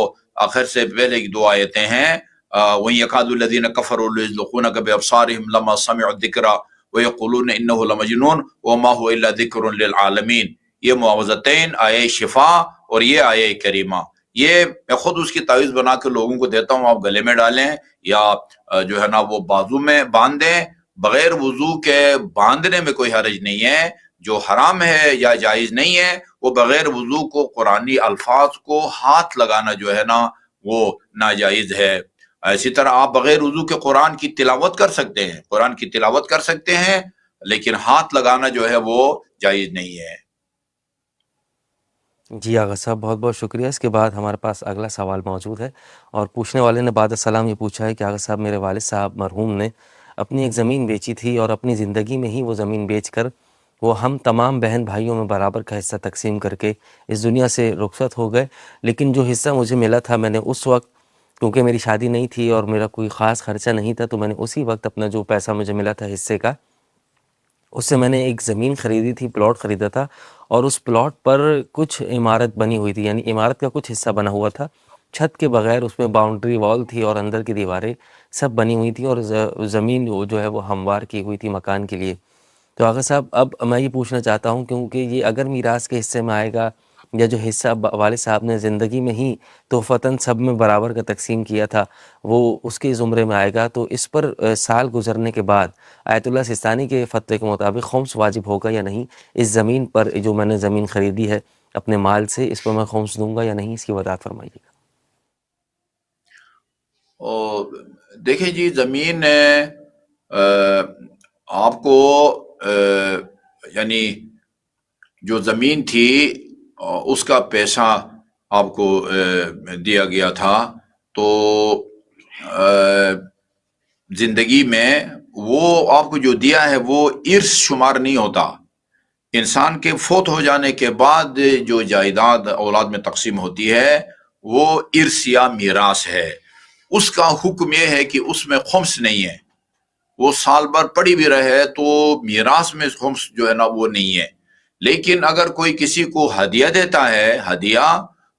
آخر سے پہلے کی 2 آیتیں ہیں، وَإِن يَكَادُ الَّذِينَ كَفَرُوا لَيُزْلِقُونَكَ بِأَبْصَارِهِمْ لَمَّا سَمِعُوا الذِّكْرَ وَيَقُولُونَ إِنَّهُ لَمَجْنُونٌ وَمَا هُوَ إِلَّا ذِكْرٌ لِّلْعَالَمِينَ۔ یہ معوذتین، آیے شفا اور یہ آیے کریمہ، یہ میں خود اس کی تعویذ بنا کے لوگوں کو دیتا ہوں، آپ گلے میں ڈالیں یا جو ہے نا وہ بازو میں باندھ دیں۔ بغیر وضو کے باندھنے میں کوئی حرج نہیں ہے، جو حرام ہے یا جائز نہیں ہے وہ بغیر وضو کو قرآنی الفاظ کو ہاتھ لگانا جو ہے نا وہ ناجائز ہے۔ اسی طرح آپ بغیر وضو کے قرآن کی تلاوت کر سکتے ہیں، قرآن کی تلاوت کر سکتے ہیں، لیکن ہاتھ لگانا جو ہے وہ جائز نہیں ہے۔ جی آغا صاحب، بہت بہت شکریہ۔ اس کے بعد ہمارے پاس اگلا سوال موجود ہے، اور پوچھنے والے نے بعد السلام یہ پوچھا ہے کہ آغا صاحب، میرے والد صاحب مرحوم نے اپنی ایک زمین بیچی تھی، اور اپنی زندگی میں ہی وہ زمین بیچ کر وہ ہم تمام بہن بھائیوں میں برابر کا حصہ تقسیم کر کے اس دنیا سے رخصت ہو گئے۔ لیکن جو حصہ مجھے ملا تھا، میں نے اس وقت، کیونکہ میری شادی نہیں تھی اور میرا کوئی خاص خرچہ نہیں تھا، تو میں نے اسی وقت اپنا جو پیسہ مجھے ملا تھا حصے کا، اس سے میں نے ایک زمین خریدی تھی، پلاٹ خریدا تھا، اور اس پلاٹ پر کچھ عمارت بنی ہوئی تھی، یعنی عمارت کا کچھ حصہ بنا ہوا تھا چھت کے بغیر، اس میں باؤنڈری وال تھی اور اندر کی دیواریں سب بنی ہوئی تھی، اور زمین جو ہے وہ ہموار کی ہوئی تھی مکان کے لیے۔ تو آغا صاحب، اب میں یہ پوچھنا چاہتا ہوں، کیونکہ یہ اگر میراث کے حصے میں آئے گا، یا جو حصہ والد صاحب نے زندگی میں ہی تحفتاً سب میں برابر کا تقسیم کیا تھا وہ اس کے زمرے میں آئے گا، تو اس پر سال گزرنے کے بعد آیت اللہ سستانی کے فتوے کے مطابق خمس واجب ہوگا یا نہیں؟ اس زمین پر جو میں نے زمین خریدی ہے اپنے مال سے، اس پر میں خمس دوں گا یا نہیں؟ اس کی وضاحت فرمائیے گا۔ دیکھیں جی، زمین آپ کو یعنی جو زمین تھی اس کا پیسہ آپ کو دیا گیا تھا، تو زندگی میں وہ آپ کو جو دیا ہے وہ ارث شمار نہیں ہوتا۔ انسان کے فوت ہو جانے کے بعد جو جائیداد اولاد میں تقسیم ہوتی ہے وہ ارث یا میراث ہے۔ اس کا حکم یہ ہے کہ اس میں خمس نہیں ہے، وہ سال بھر پڑی بھی رہے تو میراث میں خمس جو ہے نا وہ نہیں ہے۔ لیکن اگر کوئی کسی کو ہدیہ دیتا ہے، ہدیہ،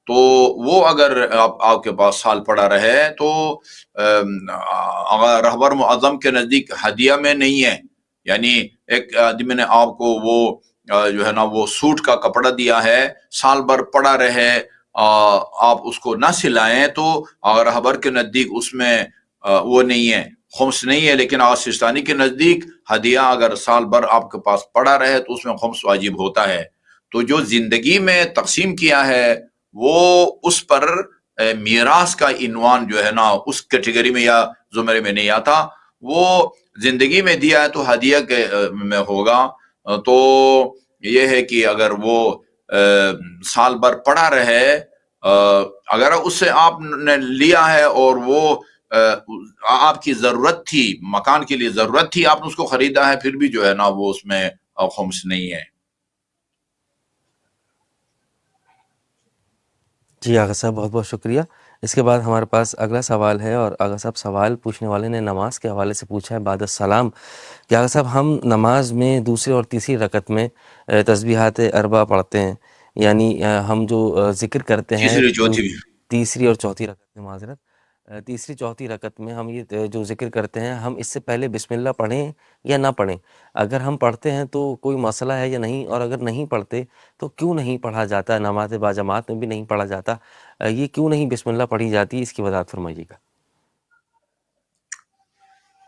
تو وہ اگر آپ کے پاس سال پڑا رہے تو اگر رہبر معظم کے نزدیک ہدیہ میں نہیں ہے، یعنی ایک آدمی نے آپ کو وہ جو ہے نا وہ سوٹ کا کپڑا دیا ہے، سال بھر پڑا رہے، آپ اس کو نہ سلائیں، تو اگر رہبر کے نزدیک اس میں وہ نہیں ہے، خمس نہیں ہے۔ لیکن آغا سستانی کے نزدیک ہدیہ اگر سال بھر آپ کے پاس پڑا رہے تو اس میں خمس واجب ہوتا ہے۔ تو جو زندگی میں تقسیم کیا ہے وہ اس پر میراث کا عنوان جو ہے نا اس کیٹیگری میں یا زمرے میں نہیں آتا، وہ زندگی میں دیا ہے تو ہدیہ کے میں ہوگا۔ تو یہ ہے کہ اگر وہ سال بھر پڑا رہے، اگر اس سے آپ نے لیا ہے اور وہ آپ کی ضرورت تھی، مکان کے لیے ضرورت تھی، آپ نے اس کو خریدا ہے، پھر بھی جو ہے نا وہ اس میں خمس نہیں ہے۔ جی آغا صاحب بہت بہت شکریہ۔ اس کے بعد ہمارے پاس اگلا سوال ہے، اور آغا صاحب سوال پوچھنے والے نے نماز کے حوالے سے پوچھا ہے بعد السلام کہ آغا صاحب ہم نماز میں دوسری اور تیسری رکعت میں تسبیحات اربع پڑھتے ہیں، یعنی ہم جو ذکر کرتے ہیں تیسری چوتھی بھی تیسری اور چوتھی رکعت میں، معذرت، تیسری چوتھی رکعت میں ہم یہ جو ذکر کرتے ہیں، ہم اس سے پہلے بسم اللہ پڑھیں یا نہ پڑھیں؟ اگر ہم پڑھتے ہیں تو کوئی مسئلہ ہے یا نہیں، اور اگر نہیں پڑھتے تو کیوں نہیں پڑھا جاتا؟ نماز باجماعت میں بھی نہیں پڑھا جاتا، یہ کیوں نہیں بسم اللہ پڑھی جاتی؟ اس کی وضاحت فرمائیے گا۔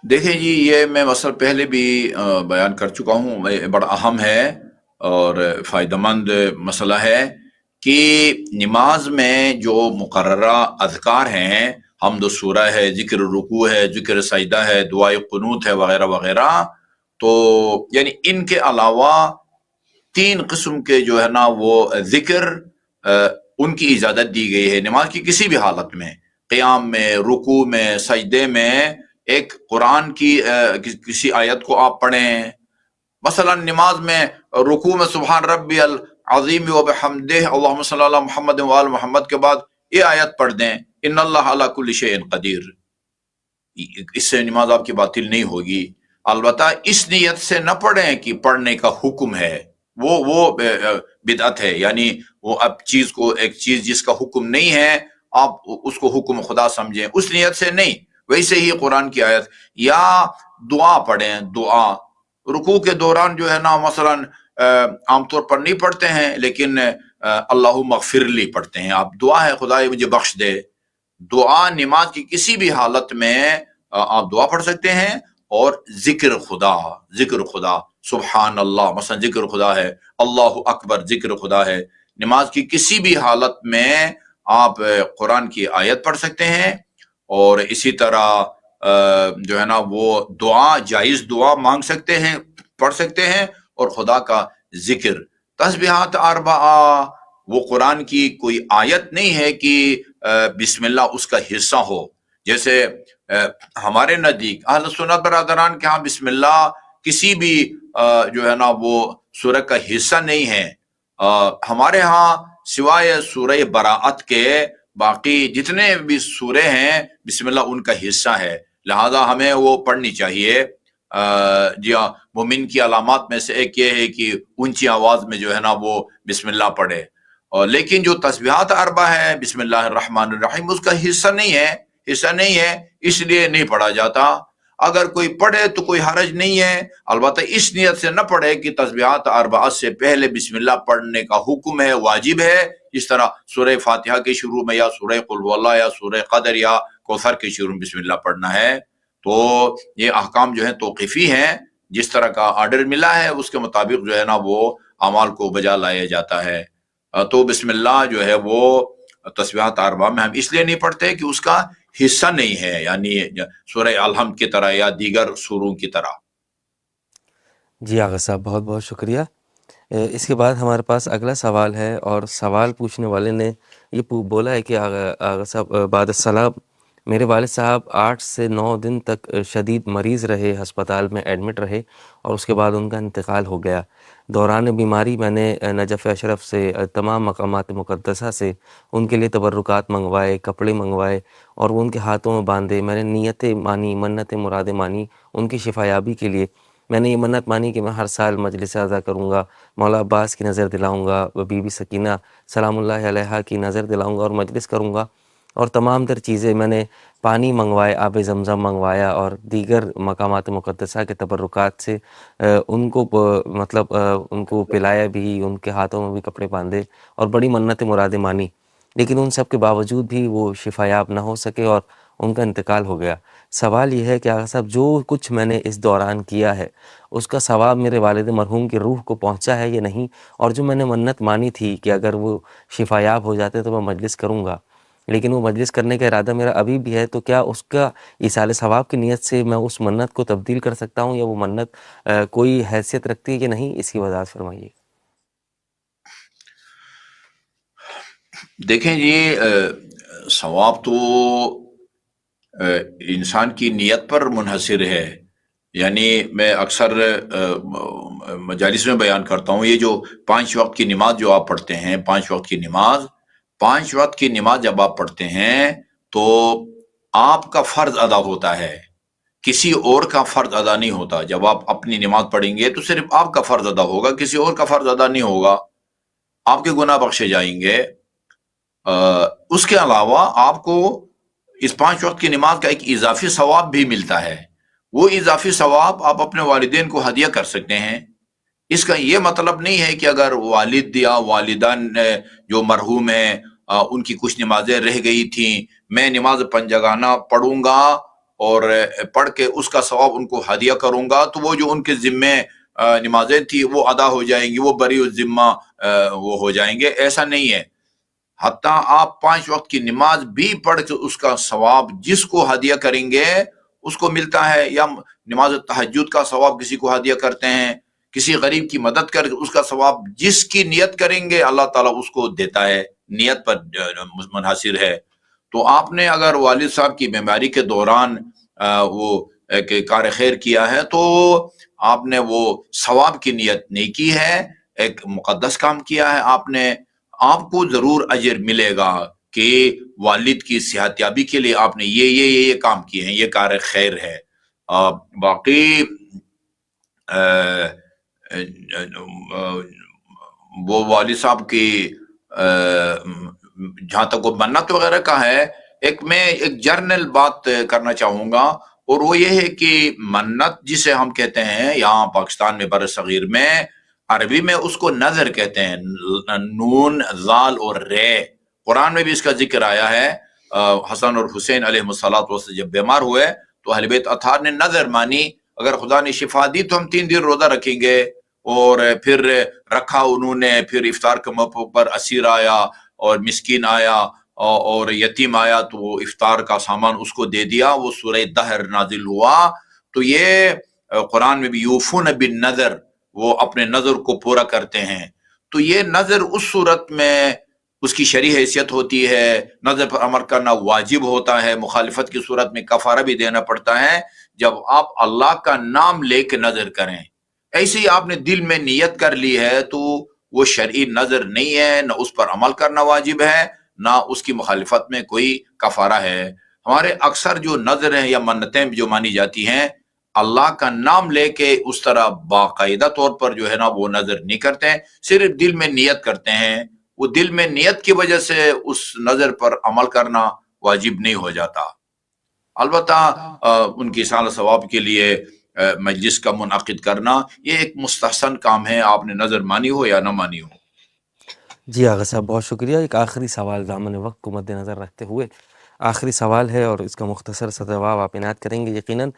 دیکھیں جی، یہ میں مسئلہ پہلے بھی بیان کر چکا ہوں، بڑا اہم ہے اور فائدہ مند مسئلہ ہے کہ نماز میں جو مقررہ اذکار ہیں، حمد و سورہ ہے، ذکر رکوع ہے، ذکر سجدہ ہے، دعائے قنوت ہے، وغیرہ وغیرہ، تو یعنی ان کے علاوہ 3 قسم کے جو ہے نا وہ ذکر ان کی اجازت دی گئی ہے نماز کی کسی بھی حالت میں، قیام میں، رکوع میں، سجدے میں۔ ایک قرآن کی کسی آیت کو آپ پڑھیں، مثلا نماز میں رکوع میں سبحان ربی العظیم و بحمدہ اللہم صلی اللہ محمد و آل محمد کے بعد یہ آیت پڑھ دیں، ان اللہ علی کل شیء قدیر، اس سے نماز آپ کی باطل نہیں ہوگی۔ البتہ اس نیت سے نہ پڑھیں کہ پڑھنے کا حکم ہے، وہ بدعت ہے، یعنی وہ اب ایک چیز جس کا حکم نہیں ہے آپ اس کو حکم خدا سمجھیں، اس نیت سے نہیں۔ ویسے ہی قرآن کی آیت یا دعا پڑھیں، دعا رکوع کے دوران جو ہے نا مثلا عام طور پر نہیں پڑھتے ہیں، لیکن اللہم اغفر لی پڑھتے ہیں، آپ دعا ہے خدا مجھے بخش دے۔ دعا نماز کی کسی بھی حالت میں آپ دعا پڑھ سکتے ہیں، اور ذکر خدا سبحان اللہ مثلا ذکر خدا ہے، اللہ اکبر ذکر خدا ہے۔ نماز کی کسی بھی حالت میں آپ قرآن کی آیت پڑھ سکتے ہیں، اور اسی طرح جو ہے نا وہ دعا، جائز دعا مانگ سکتے ہیں، پڑھ سکتے ہیں، اور خدا کا ذکر۔ تسبیحات اربعہ وہ قرآن کی کوئی آیت نہیں ہے کہ بسم اللہ اس کا حصہ ہو، جیسے ہمارے نزدیک اہل سنت برادران کے ہاں بسم اللہ کسی بھی جو ہے نا وہ سورہ کا حصہ نہیں ہے۔ ہمارے ہاں سوائے سورہ براءت کے باقی جتنے بھی سورے ہیں بسم اللہ ان کا حصہ ہے، لہذا ہمیں وہ پڑھنی چاہیے۔ جی ہاں، مومن کی علامات میں سے ایک یہ ہے کہ اونچی آواز میں جو ہے نا وہ بسم اللہ پڑھے، لیکن جو تسبیحات اربع ہے بسم اللہ الرحمن الرحیم اس کا حصہ نہیں ہے، اس لیے نہیں پڑھا جاتا۔ اگر کوئی پڑھے تو کوئی حرج نہیں ہے، البتہ اس نیت سے نہ پڑھے کہ تسبیحات اربعہ سے پہلے بسم اللہ پڑھنے کا حکم ہے، واجب ہے، جس طرح سورہ فاتحہ کے شروع میں یا سورہ قل هو اللہ یا سورہ قدر یا کوثر کے شروع میں بسم اللہ پڑھنا ہے۔ تو یہ احکام جو ہیں توقیفی ہیں، جس طرح کا آرڈر ملا ہے اس کے مطابق جو ہے نا وہ اعمال کو بجا لایا جاتا ہے۔ تو بسم اللہ جو ہے وہ تسبیحات اربعہ میں ہم اس لیے نہیں پڑھتے کہ اس کا حصہ نہیں ہے، یعنی سورہ الحمد کی طرح یا دیگر سوروں کی طرح۔ جی آغا صاحب بہت بہت شکریہ۔ اس کے بعد ہمارے پاس اگلا سوال ہے، اور سوال پوچھنے والے نے یہ بولا ہے کہ آغا صاحب بعد السلام، میرے والد صاحب 8 سے 9 دن تک شدید مریض رہے، ہسپتال میں ایڈمٹ رہے، اور اس کے بعد ان کا انتقال ہو گیا۔ دوران بیماری میں نے نجف اشرف سے، تمام مقامات مقدسہ سے ان کے لیے تبرکات منگوائے، کپڑے منگوائے، اور وہ ان کے ہاتھوں میں باندھے۔ میں نے نیتیں مانی، منتیں مرادیں مانی ان کی شفا یابی کے لیے۔ میں نے یہ منت مانی کہ میں ہر سال مجلس اعزا کروں گا، مولا عباس کی نظر دلاؤں گا، بی بی سکینہ سلام اللہ علیہا کی نظر دلاؤں گا اور مجلس کروں گا، اور تمام تر چیزیں میں نے پانی منگوائے، آب زمزم منگوایا، اور دیگر مقامات مقدسہ کے تبرکات سے ان کو ان کو پلایا بھی، ان کے ہاتھوں میں بھی کپڑے باندھے، اور بڑی منت مرادیں مانی، لیکن ان سب کے باوجود بھی وہ شفا یاب نہ ہو سکے اور ان کا انتقال ہو گیا۔ سوال یہ ہے کہ آغا صاحب جو کچھ میں نے اس دوران کیا ہے اس کا ثواب میرے والد مرحوم کی روح کو پہنچا ہے یا نہیں، اور جو میں نے منت مانی تھی کہ اگر وہ شفا یاب ہو جاتے تو میں مجلس کروں گا، لیکن وہ مجلس کرنے کا ارادہ میرا ابھی بھی ہے، تو کیا اس کا ایصال ثواب کی نیت سے میں اس منت کو تبدیل کر سکتا ہوں، یا وہ منت کوئی حیثیت رکھتی ہے کہ نہیں؟ اس کی وضاحت فرمائیے۔ دیکھیں جی، ثواب تو انسان کی نیت پر منحصر ہے. یعنی میں اکثر مجالس میں بیان کرتا ہوں، یہ جو 5 وقت کی نماز جو آپ پڑھتے ہیں، 5 وقت کی نماز، 5 وقت کی نماز جب آپ پڑھتے ہیں تو آپ کا فرض ادا ہوتا ہے، کسی اور کا فرض ادا نہیں ہوتا. جب آپ اپنی نماز پڑھیں گے تو صرف آپ کا فرض ادا ہوگا، کسی اور کا فرض ادا نہیں ہوگا. آپ کے گناہ بخشے جائیں گے. اس کے علاوہ آپ کو اس 5 وقت کی نماز کا ایک اضافی ثواب بھی ملتا ہے. وہ اضافی ثواب آپ اپنے والدین کو ہدیہ کر سکتے ہیں. اس کا یہ مطلب نہیں ہے کہ اگر والد یا والدین جو مرحوم ہیں ان کی کچھ نمازیں رہ گئی تھیں، میں نماز پنجگانہ پڑھوں گا اور پڑھ کے اس کا ثواب ان کو ہدیہ کروں گا، تو وہ جو ان کے ذمے نمازیں تھی وہ ادا ہو جائیں گی، وہ بری الذمہ وہ ہو جائیں گے. ایسا نہیں ہے. حتیٰ آپ 5 وقت کی نماز بھی پڑھ کے اس کا ثواب جس کو ہدیہ کریں گے اس کو ملتا ہے، یا نماز تہجد کا ثواب کسی کو ہدیہ کرتے ہیں، کسی غریب کی مدد کر کے اس کا ثواب جس کی نیت کریں گے اللہ تعالیٰ اس کو دیتا ہے. نیت پر منحصر ہے. تو آپ نے اگر والد صاحب کی بیماری کے دوران وہ ایک کار خیر کیا ہے تو آپ نے وہ ثواب کی نیت نہیں کی ہے، ایک مقدس کام کیا ہے آپ نے. آپ کو ضرور اجر ملے گا کہ والد کی صحت یابی کے لیے آپ نے یہ کام کیے ہیں، یہ کار خیر ہے. باقی وہ والد صاحب کی جہاں تک وہ منت وغیرہ کا ہے، میں ایک جرنل بات کرنا چاہوں گا، اور وہ یہ ہے کہ منت جسے ہم کہتے ہیں یہاں پاکستان میں بر صغیر میں، عربی میں اس کو نظر کہتے ہیں، نون زال اور رے. قرآن میں بھی اس کا ذکر آیا ہے. حسن اور حسین علیہ الصلوۃ جب بیمار ہوئے تو اہل بیت اطہار نے نظر مانی، اگر خدا نے شفا دی تو ہم 3 دن روزہ رکھیں گے. اور پھر رکھا انہوں نے. پھر افطار کے موقع پر اسیر آیا اور مسکین آیا اور یتیم آیا تو وہ افطار کا سامان اس کو دے دیا. وہ سورہ دہر نازل ہوا. تو یہ قرآن میں بھی یوفون بالنذر، وہ اپنے نظر کو پورا کرتے ہیں. تو یہ نظر اس صورت میں اس کی شرعی حیثیت ہوتی ہے، نظر پر عمل کرنا واجب ہوتا ہے. مخالفت کی صورت میں کفارہ بھی دینا پڑتا ہے جب آپ اللہ کا نام لے کے نظر کریں. ایسے ہی آپ نے دل میں نیت کر لی ہے تو وہ شرعی نظر نہیں ہے، نہ اس پر عمل کرنا واجب ہے، نہ اس کی مخالفت میں کوئی کفارہ ہے. ہمارے اکثر جو نظر ہیں یا منتیں جو مانی جاتی ہیں، اللہ کا نام لے کے اس طرح باقاعدہ طور پر جو ہے نا وہ نظر نہیں کرتے ہیں، صرف دل میں نیت کرتے ہیں. وہ دل میں نیت کی وجہ سے اس نظر پر عمل کرنا واجب نہیں ہو جاتا. البتہ ان کی اصالہ ثواب کے لیے مجلس کا منعقد کرنا یہ ایک مستحسن کام ہے، آپ نے نظر مانی ہو یا نہ مانی ہو. جی آغا صاحب بہت شکریہ. ایک آخری سوال دامن وقت کو مد نظر رکھتے ہوئے آخری سوال ہے اور اس کا مختصر سا جواب آپ عنایت کریں گے. یقیناً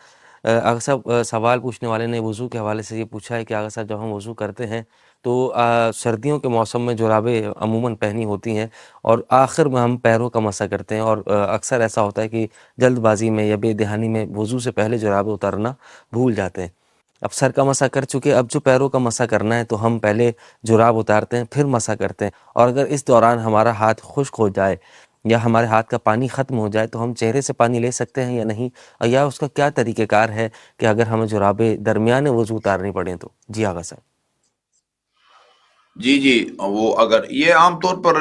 آغا صاحب سوال پوچھنے والے نے وضو کے حوالے سے یہ پوچھا ہے کہ آغا صاحب جب ہم وضو کرتے ہیں تو سردیوں کے موسم میں جرابیں عموماً پہنی ہوتی ہیں اور آخر میں ہم پیروں کا مسح کرتے ہیں، اور اکثر ایسا ہوتا ہے کہ جلد بازی میں یا بے دہانی میں وضو سے پہلے جرابیں اتارنا بھول جاتے ہیں. اب سر کا مسح کر چکے، اب جو پیروں کا مسح کرنا ہے تو ہم پہلے جراب اتارتے ہیں پھر مسح کرتے ہیں. اور اگر اس دوران ہمارا ہاتھ خشک ہو جائے یا ہمارے ہاتھ کا پانی ختم ہو جائے تو ہم چہرے سے پانی لے سکتے ہیں یا نہیں، یا اس کا کیا طریقہ کار ہے کہ اگر ہمیں جرابیں درمیان وضو اتارنی پڑیں تو؟ جی آغا صاحب. جی وہ اگر یہ عام طور پر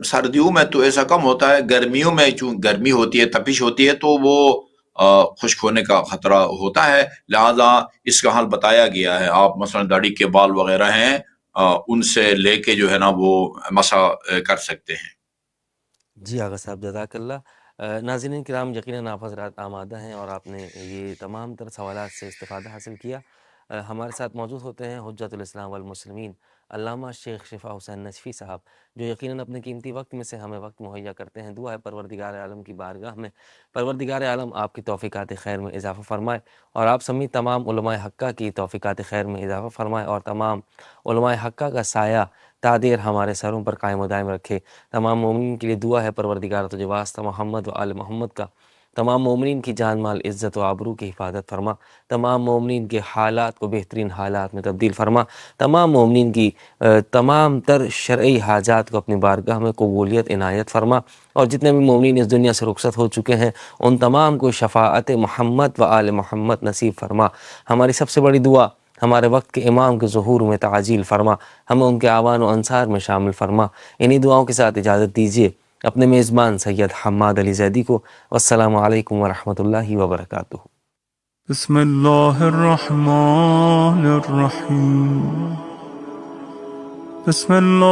سردیوں میں تو ایسا کم ہوتا ہے، گرمیوں میں چونکہ گرمی ہوتی ہے، تپش ہوتی ہے تو وہ خشک ہونے کا خطرہ ہوتا ہے. لہذا اس کا حل بتایا گیا ہے. آپ مثلا داڑھی کے بال وغیرہ ہیں ان سے لے کے جو ہے نا وہ مسح کر سکتے ہیں. جی آغا صاحب جزاک اللہ. ناظرین کرام، یقیناً آپ حضرات آمادہ ہیں اور آپ نے یہ تمام تر سوالات سے استفادہ حاصل کیا. ہمارے ساتھ موجود ہوتے ہیں حجت الاسلام والمسلمین علامہ شیخ شفا حسین نجفی صاحب، جو یقیناً اپنے قیمتی وقت میں سے ہمیں وقت مہیا کرتے ہیں. دعا ہے پروردگار عالم کی بارگاہ میں پروردگار عالم آپ کی توفیقات خیر میں اضافہ فرمائے اور آپ سمیت تمام علماء حقہ کی توفیقات خیر میں اضافہ فرمائے اور تمام علماء حقہ کا سایہ تا دیر ہمارے سروں پر قائم و دائم رکھے. تمام مومنین کے لیے دعا ہے پروردگار تجھے واسطہ محمد و آل محمد کا تمام مومنین کی جان مال عزت و آبرو کی حفاظت فرما، تمام مومنین کے حالات کو بہترین حالات میں تبدیل فرما، تمام مومنین کی تمام تر شرعی حاجات کو اپنی بارگاہ میں قبولیت عنایت فرما، اور جتنے بھی مومنین اس دنیا سے رخصت ہو چکے ہیں ان تمام کو شفاعت محمد و آل محمد نصیب فرما۔ ہماری سب سے بڑی دعا ہمارے وقت کے امام کے ظہور میں تعجیل فرما، ہمیں ان کے اعوان و انصار میں شامل فرما۔ انہی دعاؤں کے ساتھ اجازت دیجیے اپنے میزبان سید حماد علی زیدی کو۔ والسلام علیکم ورحمۃ اللہ وبرکاتہ۔ بسم اللہ الرحمن الرحیم، بسم اللہ